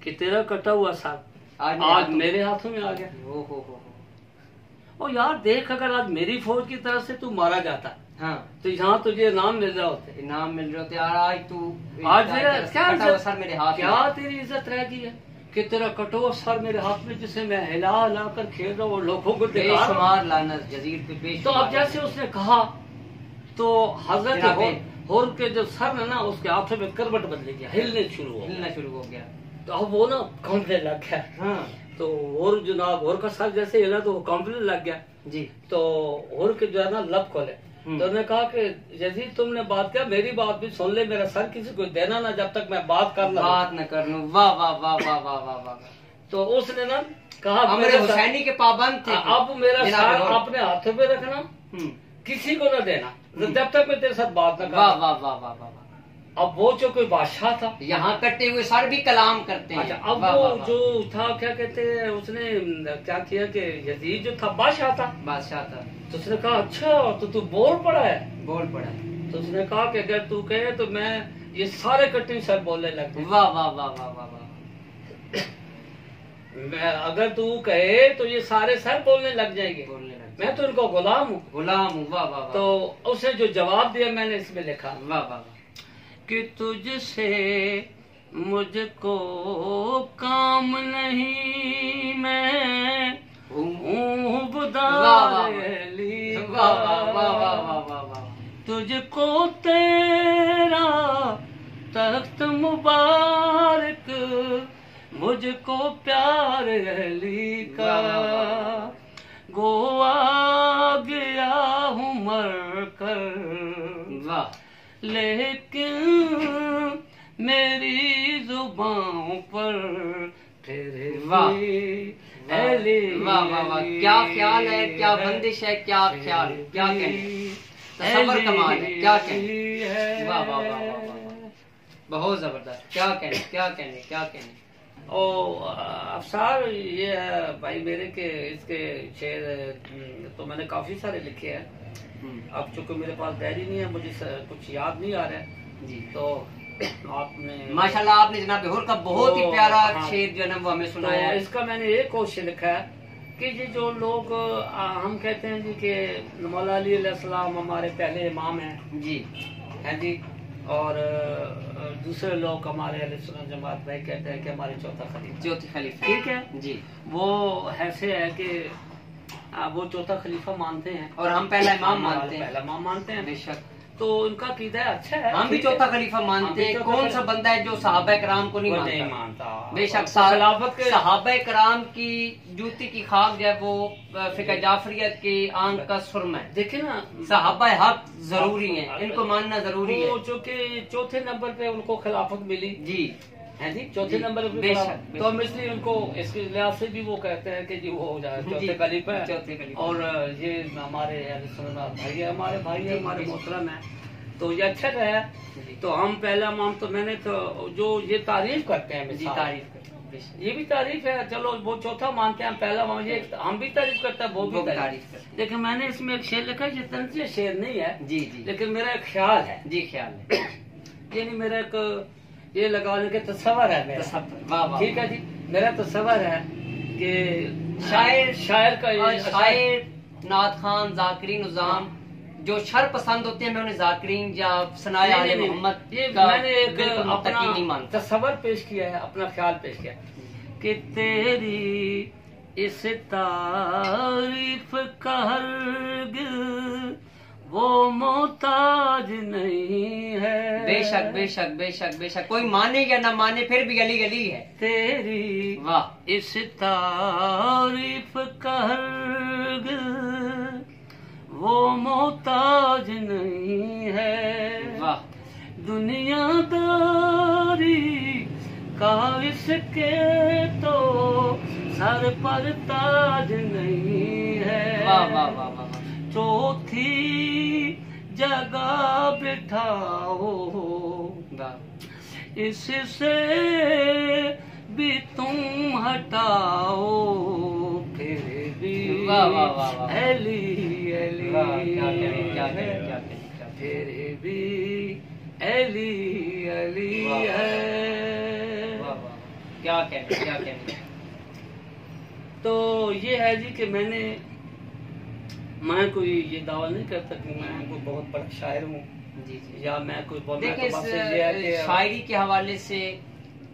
कि तेरा कटा हुआ सर आज मेरे हाथों में आ गया। हो। और यार देख, अगर आज मेरी फौज की तरफ से तू मारा जाता, हाँ, तो यहाँ तुझे इनाम मिल रहा होते, इनाम मिल रहे होते। आज तू आज क्या सर मेरे हाथ, क्या तेरी इज्जत रह गई है कि तेरा कटोरा सर मेरे हाथ में, जिसे मैं हिला हिला कर खेल रहा हूँ और लोगों को बेशुमार लानत जजीर पे बेशुमार। तो अब जैसे उसने कहा तो हजरत होर के जो सर है ना, उसके हाथों में करवट बदल गया, हिलना शुरू हो गया। तो अब वो ना कांपने लग गया। हाँ। तो और जनाब और का सर जैसे हिला तो वो कांपने लग गया जी। तो और के जो है ना लब खोले, तो उन्होंने कहा कि यजीद तुमने बात किया, मेरी बात भी सुन ले, मेरा सर किसी को देना ना जब तक मैं बात न कर लूं। वाह वाह वाह वाह वाह वाह वाह। तो उसने ना कहा मेरे हुसैनी के पाबंद थे, अब मेरा सर अपने हाथों में रखना, किसी को न देना जब तक मैं तेरे साथ बात न कर। वाह वाह वाह वाह वाह। अब वो जो कोई बादशाह था, यहाँ कटे हुए सर भी कलाम करते हैं। अच्छा, अब वो जो था क्या कहते हैं, उसने क्या किया कि यजीद जो था बादशाह था। तो उसने कहा अच्छा तो तू बोल पड़ा है। तो उसने कहा कि अगर तू कहे तो मैं ये सारे कटे सर बोलने लग गए। वाह वाह वाह वाह वाह वाह। मैं अगर तू कहे तो ये सारे सर बोलने लग जाएंगे, मैं तो इनको गुलाम हूँ। वाह वाह। तो उसने जो जवाब दिया मैंने इसमें लिखा, वाह वाह, कि तुझसे मुझको काम नहीं, मैं हूँ तुझको तेरा तख्त मुबारक, मुझको प्यार अली का, गोवा गया हूँ मर कर, लेकिन मेरी जुबान पर तेरे वाह वाह वाह। क्या ख्याल है, क्या बंदिश है, क्या ख्याल, क्या कहने, तसव्वुर कमाल है, क्या कहने। वाह वाह वाह वाह, बहुत जबरदस्त। क्या कहने। ओ अफसार ये है भाई मेरे के इसके शेर तो मैंने काफी सारे लिखे हैं। अब चूंकि मेरे पास डायरी नहीं है, मुझे कुछ याद नहीं आ रहा है जी। तो आपने माशाल्लाह आपने जनाब हुर का बहुत ही प्यारा शेर जो है वो हमें सुनाया है। इसका मैंने एक कोशिश लिखा है कि ये जो लोग हम कहते हैं जी कि मौला अली अलैहिस्सलाम हमारे पहले इमाम हैं जी, हैं जी, और दूसरे लोग हमारे अहले सुन्नत जमात भाई कहते हैं कि हमारे चौथा खलीफा ठीक है जी। वो ऐसे है कि वो चौथा खलीफा मानते हैं और हम पहला इमाम मानते हैं बेशक। तो उनका कीदा अच्छा है, हम भी चौथा खलीफा मानते हैं। कौन सा बंदा है जो सहाबा कराम को नहीं मानता? बेशक सहाबा कराम की जूती की खाक जो है वो फिका जाफरियत की आंख का सुरमा है। देखिए ना, सहाबा हक जरूरी है, इनको मानना जरूरी है। जो कि चौथे नंबर पे उनको खिलाफत मिली जी, है जी, चौथे नंबर पे। तो हम इसलिए उनको इसके लिहाज से भी वो कहते हैं कि जी वो हो जाए चौथे खलीफा है। और ये हमारे भाई है, हमारे मोहतरम है, तो ये अच्छा है। तो हम पहला माम तो मैंने तो जो ये तारीफ करते हैं जी, ये भी तारीफ है, चलो वो चौथा मानते हैं, पहला माम ये हम भी तारीफ करते हैं, वो भी तारीफ करते हैं। लेकिन मैंने इसमें एक शेर लिखा है, ये तंज़ीह शेर नहीं है जी जी, लेकिन मेरा एक ख्याल है जी, ख्याल है यानी मेरा एक ये लगा के तस्वर है मेरा, ठीक है जी। मेरा तस्वर है कि शायर का शायर नात खान जाकिरीन उज़ाम जो शर पसंद होते हैं, मैं उन्हें जाकिरीन या सनाया आले मोहम्मद, ये मैंने एक अपना तस्वर पेश किया है, अपना ख्याल पेश किया कि तेरी इस तारीफ का हरगिज़ वो मोहताज नहीं है। बेशक बेशक बेशक बेशक, कोई माने या ना माने फिर भी गली गली है तेरी। वाह। इस तारीफ का हरगिज़ वो मोहताज नहीं है। वाह। दुनियादारी का इसके तो सर पर ताज नहीं है। वाह वाह वाह वाह। चौथी जगह बिठाओ इससे भी तुम हटाओ, फिर भी अली अली, फिर भी अली अली है। क्या कहने। तो ये है जी कि मैंने मैं कोई ये दावा नहीं करता कि मैं कोई बहुत बड़ा शायर हूँ जी जी। या मैं कोई बहुत देखिए शायरी के हवाले से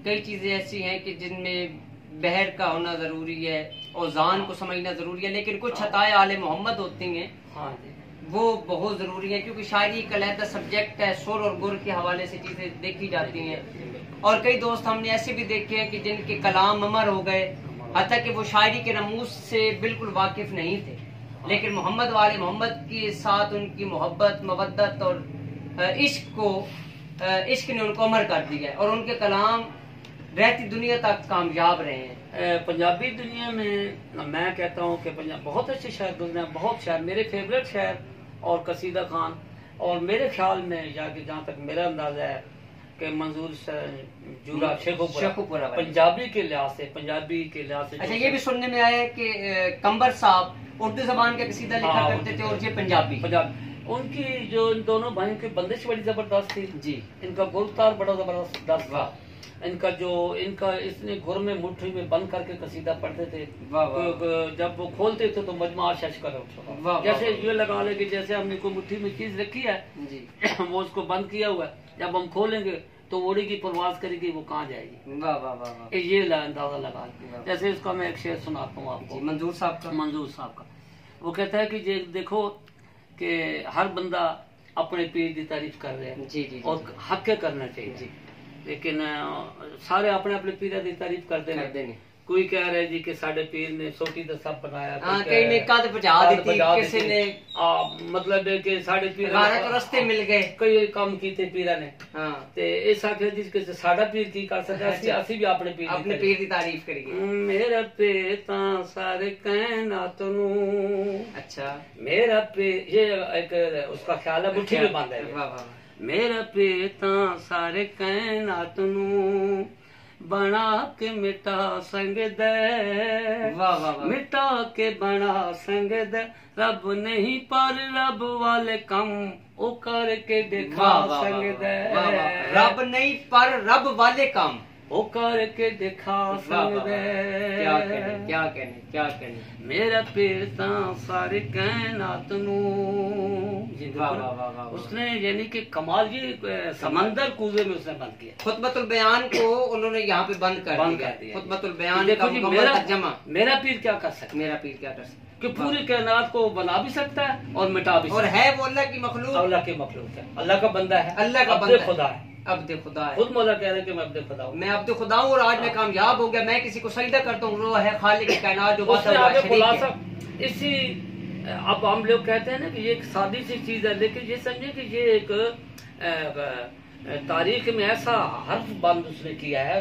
कई चीजें ऐसी हैं कि जिनमें बहर का होना जरूरी है और जान को समझना जरूरी है, लेकिन कुछ छताएं आले मोहम्मद होती हैं हाँ जी वो बहुत जरूरी है, क्योंकि शायरी एक अलहदा सब्जेक्ट है। सुर और गुर के हवाले से चीजें देखी जाती हैं। और कई दोस्त हमने ऐसे भी देखे हैं कि जिनके कलाम अमर हो गए, हत्ता कि वो शायरी के रमूज से बिल्कुल वाकिफ नहीं थे, लेकिन मोहम्मद वाले मोहम्मद के साथ उनकी मोहब्बत, मवद्दत और इश्क ने उनको अमर कर दिया है और उनके कलाम रहती दुनिया तक कामयाब रहे हैं। पंजाबी दुनिया में मैं कहता हूँ कि पंजाब बहुत अच्छे शायर गुजरे हैं, बहुत शायर मेरे फेवरेट शायर और कसीदा खान, और मेरे ख्याल में जहाँ तक मेरा अंदाजा है कि मंजूर जूरा शेखोपुरा पंजाबी के लिहाज से अच्छा, ये भी सुनने में आया है कि कंबर साहब उर्दू जबान का कसीदा लिखा करते थे और ये पंजाबी। उनकी जो इन दोनों भाइयों की बंदिश बड़ी जबरदस्त थी जी, इनका गुलतार बड़ा जबरदस्त था, इनका इसने घुर में मुट्ठी में बंद करके कसीदा पढ़ते थे। जब वो खोलते थे तो मजमा शश कर उठा, जैसे ये लगा ले कि जैसे हमने कोई मुट्ठी में चीज रखी है जी वो उसको बंद किया हुआ है, जब हम खोलेंगे तो उड़ी की परवाज करेगी, वो कहाँ जाएगी। वाह वाह वाह, ये अंदाजा लगा। जैसे इसका मैं एक शेर सुनाता हूँ आपको, मंजूर साहब का। वो कहता है कि देखो कि हर बंदा अपने पीर की तारीफ कर रहे हैं जी, और हक करना चाहिए जी, लेकिन सारे अपने अपने पीर की तारीफ कर देंगे। कोई कह रहे जी कि साढ़े पीर ने सोटी तो सब बनाया, कई ने कद पहुंचा दी थी, किसी ने मतलब है कि साढ़े पीर रास्ते मिल गए, कई काम किए पीरा ने। ते इस आखे जिसके साढ़ा पीर की कर सकता, असि भी अपने पीर की तारीफ करिए। मेरा पे ता सारे कायनात नू, अच्छा मेरा पे, ये एक उसका ख्याल है, मुट्ठी में बंद है। मेरा पेता सारे कायनात नू बना के मिटा संग दे, मिटा के बना संग दे, रब नहीं पर रब वाले कम ओ करके देखा संग दे, रब नहीं पर रब वाले काम ओ करके देखा संग दे। क्या कहने मेरा पेता सारे कायनात नू, उसने यानी कि कमाल ये समंदर कूजे में उसने बंद किया। खुतबतुल बयान को उन्होंने यहाँ पे बंद कर दिया। खुतबतुल बयान का मेरा पीर क्या कर सकता, कि पूरी कायनात को बना भी सकता है और मिटा भी, और है वो अल्लाह की मखलूक, है, अल्लाह का बंदा है, अल्लाह का बंदा खुदा है, अब्दे खुदा है। खुद मौला कह रहे कि मैं अब्दे खुदा हूँ, मैं अब्दे खुदा हूँ और आज मैं कामयाब हो गया, मैं किसी को सजदा करता हूँ, वो है खालिक कायनात जो इसी। अब हम लोग कहते हैं ना कि ये एक सादी सी चीज है, लेकिन ये समझे कि ये एक तारीख में ऐसा हर्फ बंद उसने किया है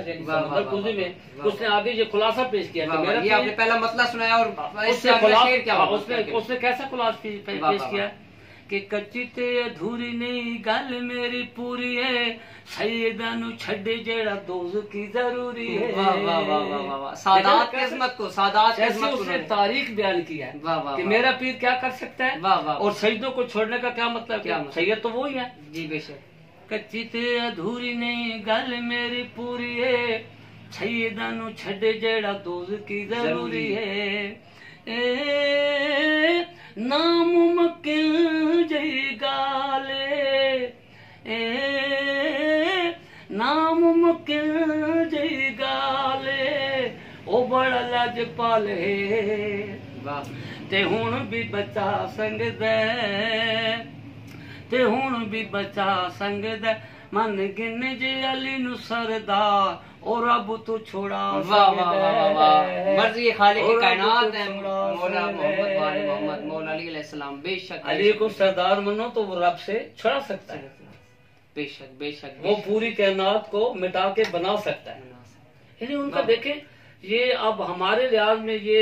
में, उसने आगे ये खुलासा पेश किया। ये आपने पहला मतला सुनाया और उसने कैसा खुलासा पेश किया कि कच्ची ते अधूरी नहीं गल मेरी पूरी है, सैयदा नु छड़े जेड़ा दोज़ की जरूरी है। सादात किस्मत को, सादात किस्मत उसने तारीख बयान किया है कि मेरा पीर क्या कर सकता है, और सजदों को छोड़ने का क्या मतलब, क्या सैयद तो वो ही है जी बेशक। कच्ची ते अधूरी नहीं गल मेरी पूरी है, सैयदा नु छड़े जेड़ा दोज़ की जरूरी है, नामुमकिन जई गाले, नामुमकिन जई गाले, ओ बड़ा लजपाल है, ते हुण भी बचा संग दे, ते हुण भी बचा संग दे, मन गिन जे अली नु सरदार, और अब तो छोड़ा। मर्जी खालिक की कायनात है, मौला मोहम्मद वाले मोहम्मद, मौला अली अलैहिस्सलाम। बेशक अली को सरदार मानो तो वो रब से छुड़ा सकता है, बेशक बेशक, वो पूरी कायनात को मिटा के बना सकता है। यानी उनका देखें, ये अब हमारे लिहाज में ये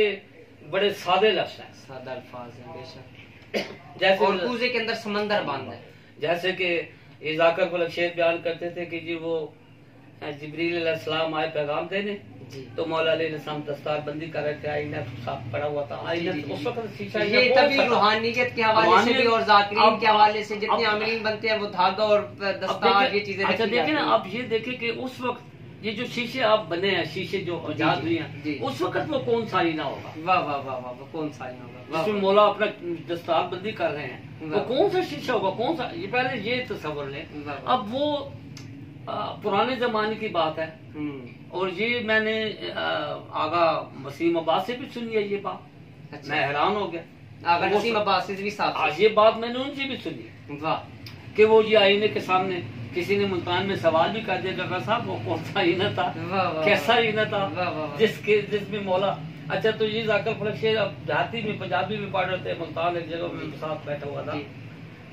बड़े सादे लफ्ज हैं, सादा अल्फाज हैं बेशक, जैसे और कूजे के अंदर समंदर बंद है। जैसे कि ये जाकर को शेर बयान करते थे कि जी वो जिब्रील अलैहिस्सलाम आए पैगाम देने, तो मौला अली अलैहिस्सलाम दस्तार बंदी कर रहे थे, आईना साफ पड़ा हुआ था, आईना उस वक्त शीशा, ये तभी रूहानियत के हवाले से भी और जाकिरीन के हवाले से जितने आमिरीन बनते हैं वो धागा और दस्तार ये चीजें। अच्छा देखिए ना, अब ये देखे कि उस वक्त ये जो शीशे आप बने हैं, शीशे जो आजाद हुई हैं, उस वक्त वो कौन सा आईना होगा? वाह वाह वाह वाह, वो कौन सा आईना होगा जिसमें मौला अपना दस्तार बंदी कर रहे हैं, वो कौन सा शीशा होगा, कौन सा? ये पहले ये तस्वर लें। अब वो पुराने जमाने की बात है, और ये मैंने आगा वसीम अब्बास से भी सुनी है ये बात। अच्छा। मैं हैरान हो गया, आगा वसीम अब्बास से भी साथ ये बात मैंने उनसे भी सुनी। वाह, कि वो ये आईने के सामने किसी ने मुल्तान में सवाल भी कर दिया कि साहब वो कौन सा आईना था, कैसा आईना था जिसमें मौला। अच्छा, तो ये जाकर फलक शेर अब देहाती में पंजाबी में पढ़ रहे थे, मुल्तान एक जगह में साथ बैठा हुआ था,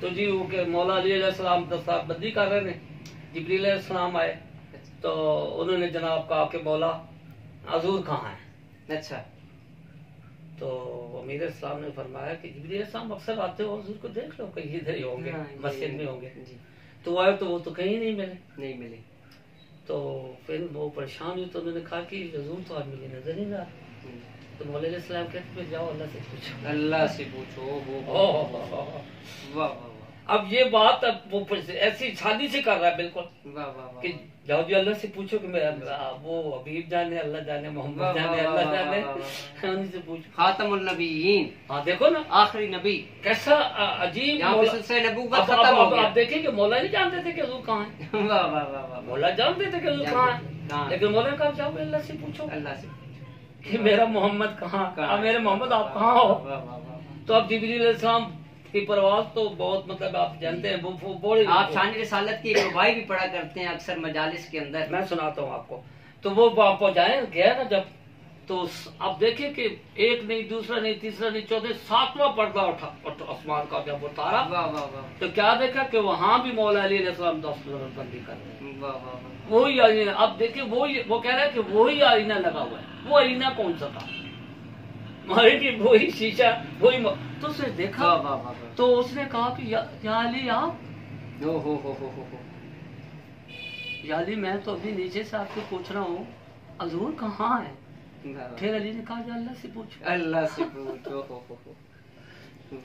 तो जी वो के मौला अली अलैहिस्सलाम दस्तार बंदी कर रहे थे, जिब्रील अलैहिस्सलाम आए, तो उन्होंने जनाब कहा कि मौला हजूर कहाँ है? अच्छा, तो अमीर इस्लाम ने फरमाया कि जिब्रील अलैहिस्सलाम अक्सर आते हो, हजूर को देख लो, कहीं इधर ही होंगे, मस्जिद में होंगे। तो आए तो वो तो कहीं नहीं मिले। तो फिर वो परेशान हुई, तो उन्होंने कहा कि हजूर तो आज मुझे नजर नहीं आ रहा। तो मौला अलैहिस्सलाम कहते जाओ अल्लाह से पूछो, अल्लाह से पूछो। वाह, अब ये बात अब वो ऐसी शादी से कर रहा है बिल्कुल। वाह वाह, कि जाओ जी अल्लाह से पूछो कि मेरा वो हबीब जाने, अल्लाह जाने, मोहम्मद जाने, अल्लाह जाने, उन्हीं से पूछो। खातमुल नबीयीन, हाँ देखो ना, आखिरी नबी, कैसा अजीब नबूवत खत्म हो गया। आप देखिए कि मौला नहीं जानते थे कि हजूर कहाँ है। वाह वाह वाह, मौला जानते थे कि हजूर कहाँ है, लेकिन मौला ने कहा जाओ अल्लाह से पूछो, अल्लाह से कि मेरा मोहम्मद कहाँ, मेरे मोहम्मद आप कहाँ हो। तो अब जिब्रील अलैहिस्सलाम की परवाज तो बहुत, मतलब आप जानते हैं, वो आप शान रिसालत की गवाही भी पढ़ा करते हैं अक्सर मजालिस के अंदर, मैं सुनाता हूँ आपको। तो वो पहुंचाए गया ना जब, तो अब देखिए कि एक नहीं, दूसरा नहीं, तीसरा नहीं, चौथे, सातवां पर्दा उठा आसमान का जब उतारा, तो क्या देखा कि वहाँ भी मौला अली अलैहिस्सलाम दस्तबंदी कर रहे हैं। वही आईना, अब देखिए वो कह रहा है कि वही आईना लगा हुआ है। वो आईना कौन सा था? वही शीशा, वही। तो उसने देखा, तो उसने कहा कि या अली आप, या अली मैं तो अभी नीचे से आपको पूछ रहा हूँ हजूर कहाँ है? फिर अली ने कहा अल्लाह से पूछो, अल्लाह से पूछो।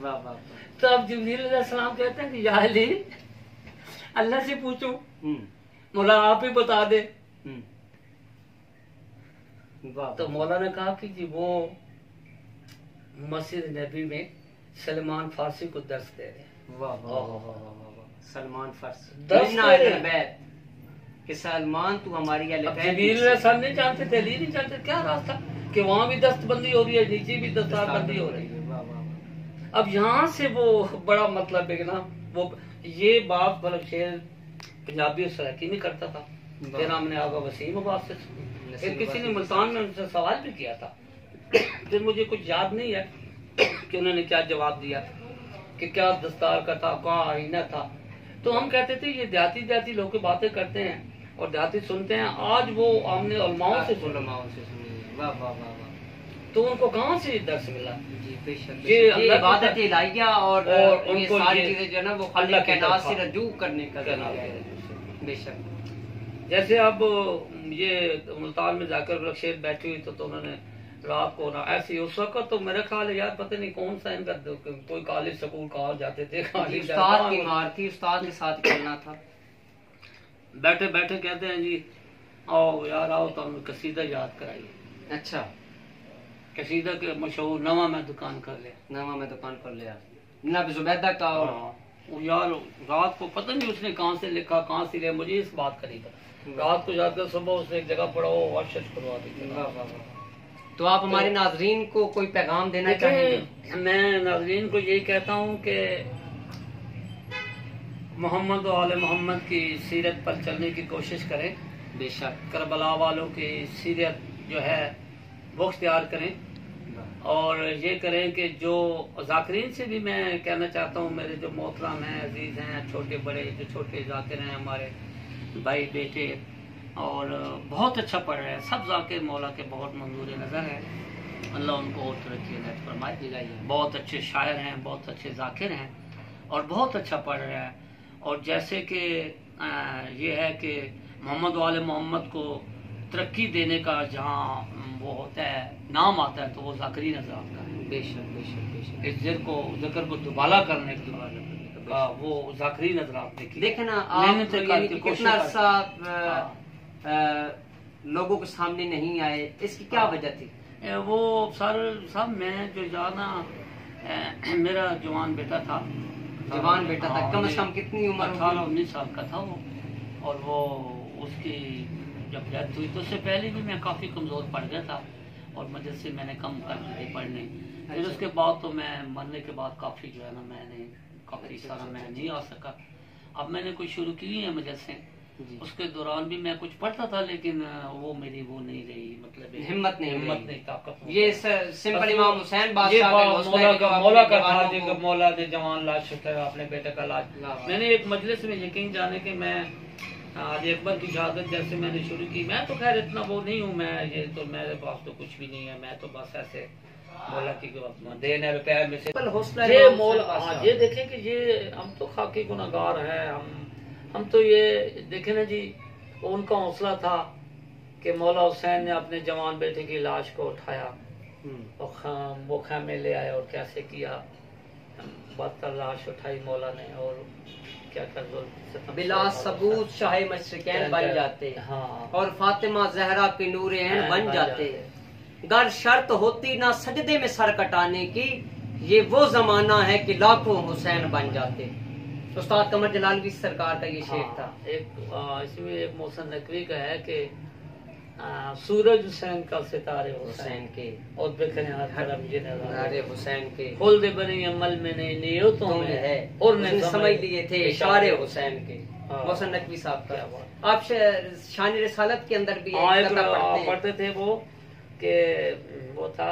वाह वाह। तो अब जिब्रील अलैहिस्सलाम कहते हैं कि या अली अल्लाह से पूछो, मौला आप ही बता दे। तो मौला ने कहा कि जी वो मस्जिद नबी में सलमान फारसी को दर्स दे रहे। वाह वाह वाह, सलमान फारसी दर्स दे रहे कि सलमान तू हमारी नहीं जानते थे, अली नहीं जानते, क्या रास्ता कि वहाँ भी दस्तबंदी हो रही है, नीचे भी दस्तारबंदी हो रही है। अब यहाँ से वो बड़ा मतलब है ना, वो ये बात बल्कि शेर पंजाबी सराकी में करता था, फिर हमने आगा वसीम अब्बास से, फिर किसी ने मुल्तान में उनसे सवाल भी किया था, फिर मुझे कुछ याद नहीं है कि उन्होंने क्या जवाब दिया कि क्या दस्तार का था, कहाँ आईना था। तो हम कहते थे ये देहाती लोग बातें करते हैं और देहाती सुनते हैं, आज वो हमने उलमाओं से सुने। वाह वाह वाह, तो उनको कहाँ से दर्श मिला? ये इबादत इलाहिया और ये सारी चीजें जो है ना, वो अल्लाह के नाम से रजू करने का बेशक। जैसे अब ये मुल्तान में जाकर शेर बैठी हुई, तो उन्होंने रात को ना ऐसी, उस वक्त तो मेरा ख्याल है यार पता नहीं कौन सा इनका कोई कॉलेज स्कूल कहाँ जाते थे, उस्ताद की मार थी, उस्ताद के साथ खेलना था। बैठे बैठे कहते हैं जी आओ यार आओ, तो हमें कसीदा याद कराइए। अच्छा, कसीदा के मशहूर नवा मैं दुकान कर लिया नब जुबैदा का। और यार रात को पता नहीं उसने कहाँ से लिखा, कहाँ से लिया, मुझे इस बात का नहीं पता। रात को जाकर सुबह उसने एक जगह पढ़ा, वो वाशत करवा दी। तो आप हमारे नाजरीन को कोई पैगाम देना चाहेंगे? मैं नाजरीन को यही कहता हूँ कि मोहम्मद और आले मोहम्मद की सीरत पर चलने की कोशिश करें। बेशक करबला वालों की सीरत जो है वो इख्तियार करें, और ये करें कि जो जाकिरीन से भी मैं कहना चाहता हूँ, मेरे जो मोहतरम हैं, अजीज हैं, छोटे बड़े जो छोटे जाकिर हैं, हमारे भाई बेटे, और बहुत अच्छा पढ़ रहे हैं सब जाकिर, मौला के बहुत मंजूर नज़र है, अल्लाह उनको और तरक्की इनायत फरमाए। बहुत अच्छे शायर हैं, बहुत अच्छे जाकिर हैं, और बहुत अच्छा पढ़ रहे हैं। और जैसे कि ये है कि मोहम्मद वाले मोहम्मद को तरक्की देने का जहाँ वो होता है, नाम आता है, तो वो जाकिरी नजर आता है। बेशक बेशक बेशक, इस जिक्र को दुबाला करने के बाद वो जाकिरी नजर आते। देखे ना आप कितना लोगों के सामने नहीं आए, इसकी क्या वजह थी? वो सर साहब मैं जो जाना मेरा जवान बेटा था। जवान बेटा था, कम से कम कितनी उम्र? 18-19 साल का था वो। और वो उसकी जब डेथ हुई तो उससे पहले भी मैं काफ़ी कमज़ोर पड़ गया था और मदरसे मैंने कम कर दी थी पढ़ने। फिर उसके बाद तो मैं मरने के बाद काफ़ी जो है ना मैंने काफ़ी सारा मैं नहीं आ सका। अब मैंने कुछ शुरू की है मदरसे, उसके दौरान भी मैं कुछ पढ़ता था लेकिन वो मेरी वो नहीं रही, मतलब हिम्मत नहीं, ताकत। ये सिंपल इमाम हुसैन मौला का था, मौला दे जवान लाश अपने बेटे का लाश। मैंने एक मजलिस में यकीन जाने के मैं आज अकबर की शहादत जैसे मैंने शुरू की, मैं तो खैर इतना वो नहीं हूँ, मैं ये तो मेरे पास तो कुछ भी नहीं है, मैं तो बस ऐसे मौला की देन है रुपया में से ये मौला। ये देखें कि ये हम तो खाकी गुनाहगार हैं, हम तो ये देखें ना जी, उनका हौसला था कि मौला हुसैन ने अपने जवान बेटे की लाश को उठाया और वो खैमे ले आए और कैसे किया, बदतर लाश उठाई मौला ने और क्या कर बिला सबूत शाह मशरिकैन बन जाते। हाँ। और फातिमा जहरा के नूर ऐन बन जाते। गर शर्त होती ना सजदे में सर कटाने की, ये वो जमाना है कि लाखों हुसैन बन जाते। उस्ताद कमर जलालवी सरकार का ये शेर था। एक इसमें एक मौसम नकवी का है कि सूरज हुसैन का सितारे हुसैन के और बिखरे हुसैन के खोल दे बनी अमल में नहीं नियतों में है और ने समझ लिए थे इशारे हुसैन के। मौसम नकवी साहब का आप शान रिसालत के अंदर भी पढ़ते थे वो कि वो था,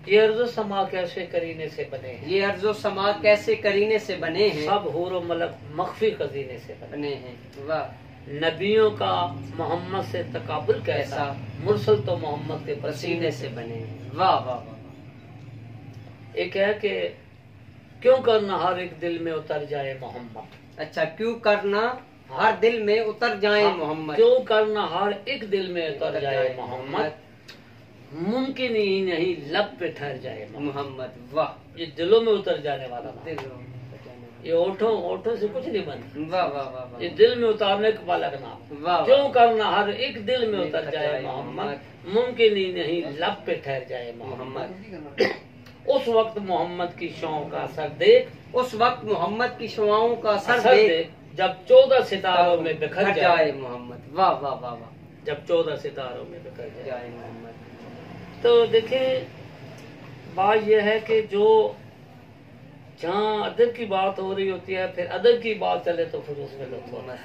ये अर्ज़ो समा कैसे करीने से बने हैं, ये अर्ज़ो समा कैसे करीने से बने हैं, सब हूर व मलक मख्फी खजीने से बने हैं। वाह। नबियों का मोहम्मद से तकाबुल कैसा, मुरसल तो मोहम्मद के पसीने से बने। वाह वाह वाह। एक है कि क्यों करना हर एक दिल में उतर जाए मोहम्मद। अच्छा, क्यों करना हर दिल में उतर जाए मोहम्मद, क्यों करना हर एक दिल में उतर जाए मोहम्मद, मुमकिन ही नहीं लब पे ठहर जाए मोहम्मद। वाह, ये दिलों में उतर जाने वाला दिलों, ये ओठों से कुछ नहीं बनता। वाह वाह वाह। ये दिल में उतारने वाला का नाम। क्यों करना हर एक दिल में उतर जाए मोहम्मद, मुमकिन ही नहीं लब पे ठहर जाए मोहम्मद। उस वक्त मोहम्मद की शौं का असर देख, उस वक्त मोहम्मद की शौआओं का असर देख, जब 14 सितारों में बिखर जाए मोहम्मद। वाह वाह वाह वाह। जब 14 सितारों में बिखर जाए मोहम्मद। तो देखिए बात यह है कि जो जहाँ अदब की बात हो रही होती है, फिर अदब की बात चले तो फिर उसमें लुत्फ होता है,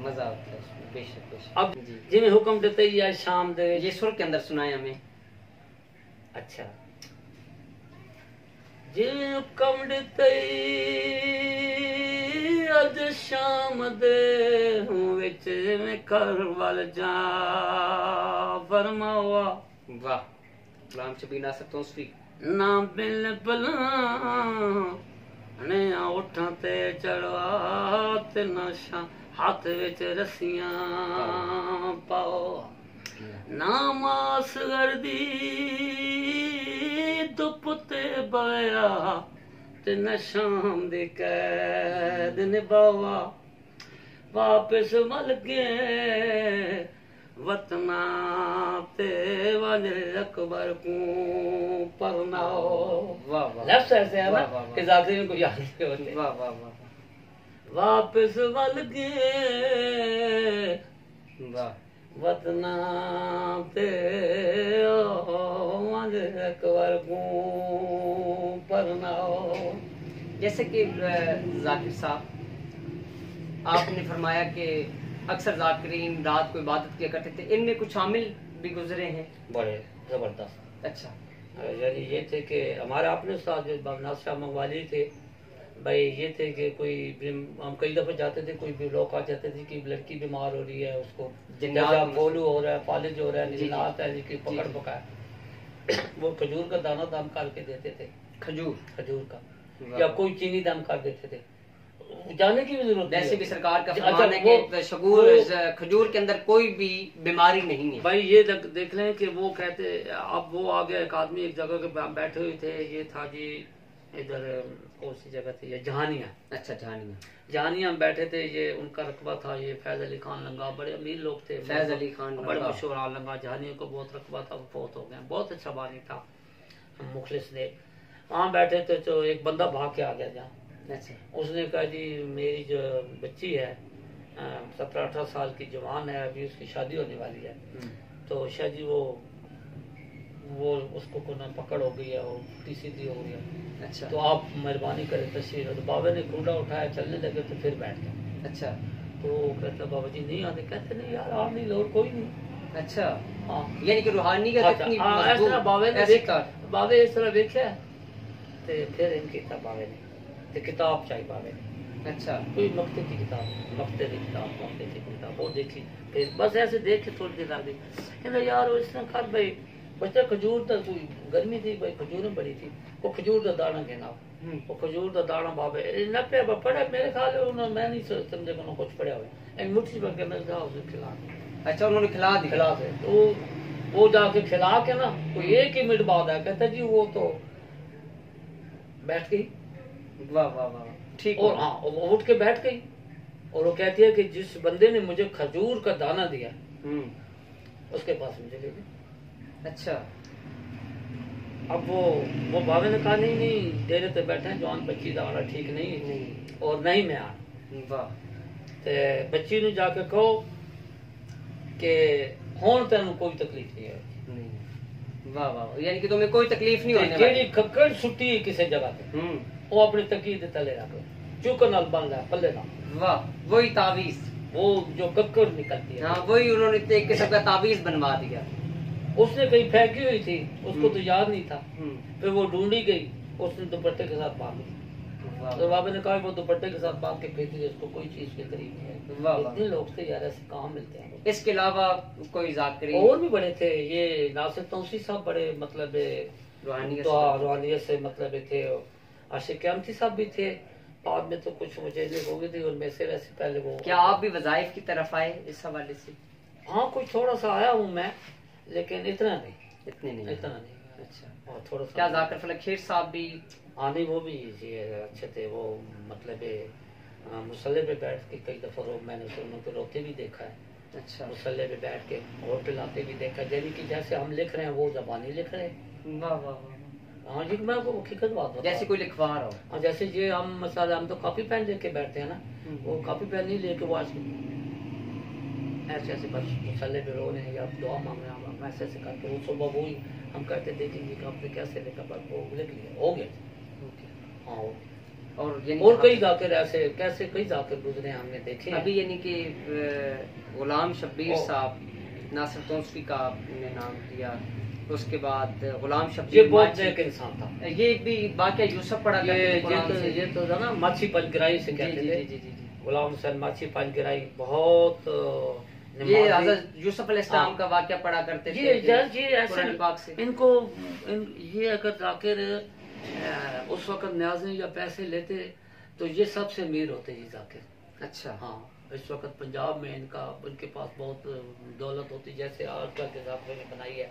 मजा आता है उसमें। बेशक बेशक। अब जिन्हें हुक्म देते या शाम दे, ये सुर के अंदर सुनाए हमें। अच्छा, जिन्हें हुक्म देते अज शाम दे हूँ विच में करबल जा फरमावा। वाह। गुलाम शबीर नासिर तौसीफी। ना बिल ने उठां ते चढ़वा ते नशा हाथ विच रस्सियां पाओ, ना मास गर्दी धुप ते बया ते न शाम दी कैद निभावा, वापस मल गए वतना ते वाले अकबर को परनाओ। वाह वाह। लेफ्ट साइड से है ना कि जाते में कोई याद नहीं होते। वाह वाह वाह। वापस वल गए वाह। वतना ते वाले अकबर को परनाओ। जैसे कि जाकिर साहब, आपने फरमाया कि अक्सर जाकिरीन रात को इबादत किया करते थे, इनमें कुछ शामिल भी गुजरे हैं बड़े जबरदस्त। अच्छा, यानी ये थे कि हमारे अपने साथ जो नासिर शाह मंगवाली थे भाई, ये थे कि कोई हम कई दफे जाते थे, कोई भी लोग आ जाते थे कि लड़की बीमार हो रही है, उसको बोलू हो रहा है, फालिज हो रहा है, जिन्नात है, जिसकी पकड़ पका है, वो खजूर का दाना दम करके देते थे। खजूर का या कोई चीनी दम कर देते थे, जाने की भी जरूरत नहीं। वैसे भी सरकार का फरमान है कि खजूर के अंदर कोई भी बीमारी नहीं है भाई। ये देख लें कि वो कहते, अब वो आ गया, एक आदमी एक जगह के बैठे हुए थे, ये था जी इधर कौन सी जगह थी ये, जहानिया। अच्छा, जहानिया में बैठे थे, ये उनका रकबा था, ये फैज अली खान लंगा, बड़े अमीर लोग थे, फैज अली खान बड़े मशहूर लंगा। जहानिया को बहुत रकबा था, वो फौत हो गए। बहुत अच्छा बानी था, मुखलिस ने। वहाँ बैठे थे तो एक बंदा भाग के आ गया जहाँ। अच्छा। उसने कहा जी मेरी जो बच्ची है 17-18 साल की जवान है, अभी उसकी शादी होने वाली है, तो शायद जी वो उसको को ना पकड़ हो गई है और सीधी हो गई है। अच्छा। तो आप मेहरबानी करें तशरीफ। तो बाबा ने घूंडा उठाया, चलने लगे तो फिर बैठ गया। अच्छा। तो कहता बाबा जी नहीं आते। कहते नहीं यार आ नहीं लो, कोई नहीं। अच्छा। हाँ, यानी कि रूहानी का बाबे इस तरह देखा ते फिर इनकी बाबे ने किताब चाहिए बाबे ने। अच्छा। कोई मक्ते की किताब, मक्ते की किताब वो देखी। फिर बस ऐसे देख के थोड़ी देर आ गई। कहना यार इस तरह कर भाई बच्चा खजूर तो कोई गर्मी थी भाई, खजूर बड़ी थी, वो खजूर का दाना कहना, वो खजूर का दाना बाबे न पे पड़ा मेरे ख्याल में, मैं नहीं समझे को कुछ पड़ा हुआ एक मुट्ठी पर के मेरे उसे खिला। अच्छा, उन्होंने खिला दे। तो वो जाके खिला के ना कोई एक ही मिनट बाद आया, कहता जी वो तो बैठ गई। वाह वाह वाह, ठीक। और हाँ वो उठ के बैठ गई और वो कहती है कि जिस बंदे ने मुझे खजूर का दाना दिया उसके पास मुझे ले गई। अच्छा। अब वो बाबे ने कहा नहीं डेरे पे बैठे हैं, जवान बच्ची का वाला ठीक नहीं और नहीं मैं आ। वाह। ते बच्ची ने जाके कहो कि हुण तेन कोई तकलीफ नहीं है। वाह वाह, यानी कि तुम्हें कोई तकलीफ नहीं होने वाली। खक्कड़ छुट्टी किसी जगह पे वो अपनी तकी दे तले रख चुक नाल बन रहा पल्ले ना। वाह, वही तावीज, वो जो कक्कड़ निकलती है। हाँ, वही उन्होंने एक किस्म का तावीज बनवा दिया। उसने कहीं फेंकी हुई थी, उसको तो याद नहीं था। फिर वो ढूंढी गई, उसने दुपट्टे के साथ बांधी। तो बाबा ने कहा वो दुपट्टे के साथ बांध के फेंकी गई, उसको कोई चीज के करीब नहीं है। इतने लोग थे यार, ऐसे कहाँ मिलते हैं। इसके अलावा कोई जाकिर और भी बड़े थे, ये नासिर तौसी साहब बड़े मतलब रूहानियत से मतलब थे, आशिक क़यामती साहब भी थे। बाद में तो कुछ मुझे हो गई थी और मैं से वैसे पहले वो। क्या आप भी वज़ाइफ की तरफ आए इस हवाले से? हाँ, कुछ थोड़ा सा आया हूँ मैं, लेकिन इतना नहीं। अच्छा। और थोड़ा सा क्या जाकिर फलक खेर साहब भी? हाँ नहीं, वो भी अच्छे थे। वो मतलब मुसल्ले पे बैठ के कई दफा मैंने उनको रोते भी देखा है। अच्छा। मुसल्ले पे बैठ के और पिलाते भी देखा, यानी कि जैसे हम लिख रहे हैं वो जबानी लिख रहे हैं। वाह वाह वाह। हाँ जी, मैं आपको हकीकत बात बताऊं, जैसे कोई लिखवा रहा हो। हाँ, जैसे ये हम मसाला हम तो कॉपी पेन लेके बैठते हैं ना, वो कॉपी पेन नहीं लेके वो ऐसे बस मुसल्ले पे रो रहे हैं या दुआ मांग रहे हैं, हम ऐसे करके वो सुबह वही हम करते देखेंगे कि आपने कैसे लिखा, बस वो लिख लिया, हो गया। हाँ, और कई जाकिर ऐसे कैसे कई जाकिर गुजरे हमने देखे अभी, यानी कि गुलाम शब्बीर साहब, नासिर तौसी का आपने नाम लिया, उसके बाद गुलाम शब्बीर बहुत नेक इंसान था। ये भी वाकया यूसुफ पढ़ा ये तो था ना, माछी पंजगिराई से कहते थे। गुलाम हुसैन माछी पंजगिराई बहुत ये हज़रत यूसुफ अलैहिस्सलाम का वाकया पढ़ा करते थे। ये ऐसे इनको ये अगर जाकिर उस वक्त न्याज़ें या पैसे लेते तो ये सबसे अमीर होते ये जाकिर। अच्छा। हाँ, इस वक्त पंजाब में उनके पास बहुत दौलत होती, जैसे आजकल के जाकिर ने बनाई है,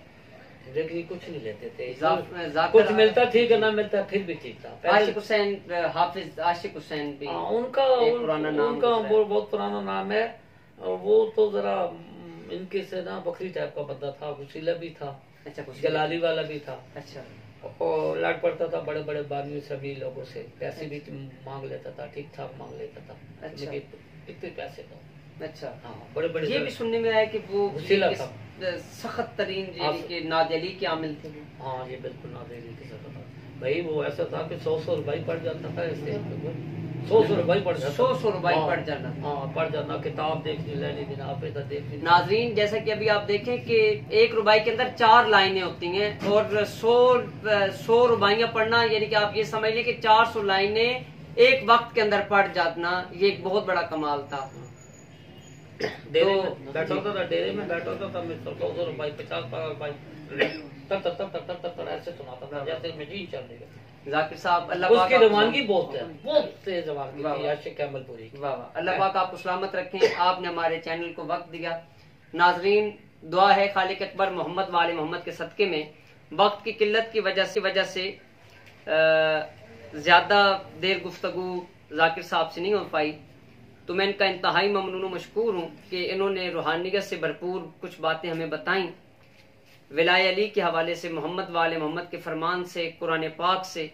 लेकिन कुछ नहीं लेते थे। कुछ मिलता ठीक है, ना मिलता फिर भी ठीक था। आशिक हुसैन, हाफिज आशिक हुसैन भी उनका पुराना नाम, उनका बहुत पुराना नाम है। वो तो जरा इनके से ना बकरी टाइप का बंदा था, वसीला भी था। अच्छा, जलाली वाला भी था। अच्छा। और लड़ पड़ता था बड़े बड़े बानियों सभी लोगों से, पैसे भी मांग लेता था, ठीक ठाक मांग लेता था। अच्छा। इतने पैसे तो। अच्छा। हाँ, बड़े बड़े। ये भी सुनने में आया कि वो वसीला था, सख्त तरीन के नादिली के आमिल थे। हाँ, ये बिल्कुल नादिली के सख्त था भाई। वो ऐसा था कि 100 रुपये पड़ जाता था, ऐसे 100 रुपये पड़ जाता, 100 रुपये पड़ जाना। हाँ, पड़ जाना, किताब देखनी, लेनी दिन आप इधर देखनी। नाजरीन, जैसा कि अभी आप देखें कि 1 रुपये के अंदर 4 लाइनें होती हैं और 100 रुपया पढ़ना, यानी कि आप ये समझ लें कि 400 लाइनें एक वक्त के अंदर पढ़ जाना, ये एक बहुत बड़ा कमाल था। डेरे में बैठा होता था, डेरे में बैठा होता था, मैं 100 रुपये 50 रुपये तब ऐसे सुनाता था जैसे मशीन चल रही है। जाकिर साहब, अल्लाह पाक उसकी रवानगी बहुत है, बहुत तेज रवानगी थी आशिक कैमलपुरी। वाह वाह, अल्लाह पाक आपको सलामत रखें। आपने हमारे चैनल को वक्त दिया। नाजरीन, दुआ है खालिक अकबर मोहम्मद वाले मोहम्मद के सदके में वक्त की किल्लत की वजह से ज़्यादा देर गुफ्तगू जाकिर साहब से नहीं हो पाई, तो मैं इनका इंतहाई ममनून मशकूर हूँ कि इन्होंने रूहानियत से भरपूर कुछ बातें हमें बताई, विलाय अली के हवाले से, मोहम्मद वाले मोहम्मद के फरमान से, कुरान पाक से।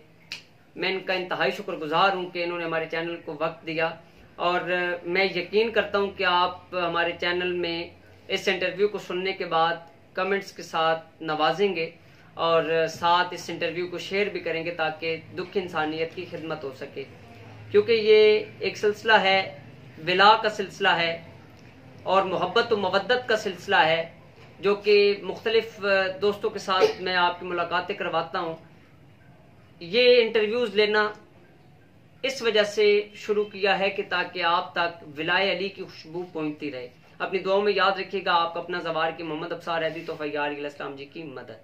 मैं इनका इंतहाई शुक्रगुजार हूँ कि इन्होंने हमारे चैनल को वक्त दिया, और मैं यकीन करता हूँ कि आप हमारे चैनल में इस इंटरव्यू को सुनने के बाद कमेंट्स के साथ नवाजेंगे और साथ इस इंटरव्यू को शेयर भी करेंगे ताकि दुख इंसानियत की खिदमत हो सके, क्योंकि ये एक सिलसिला है, विला का सिलसिला है और मोहब्बत व मवद्दत का सिलसिला है, जो कि मुख्तलिफ दोस्तों के साथ मैं आपकी मुलाकातें करवाता हूँ। ये इंटरव्यूज़ लेना इस वजह से शुरू किया है कि ताकि आप तक विलाय अली की खुशबू पहुँचती रहे। अपनी दुआओं में याद रखिएगा। आपका अपना ज़वार की मोहम्मद अब्सार हैदरी तोफ़ा यार इस्लाम जी की मदद।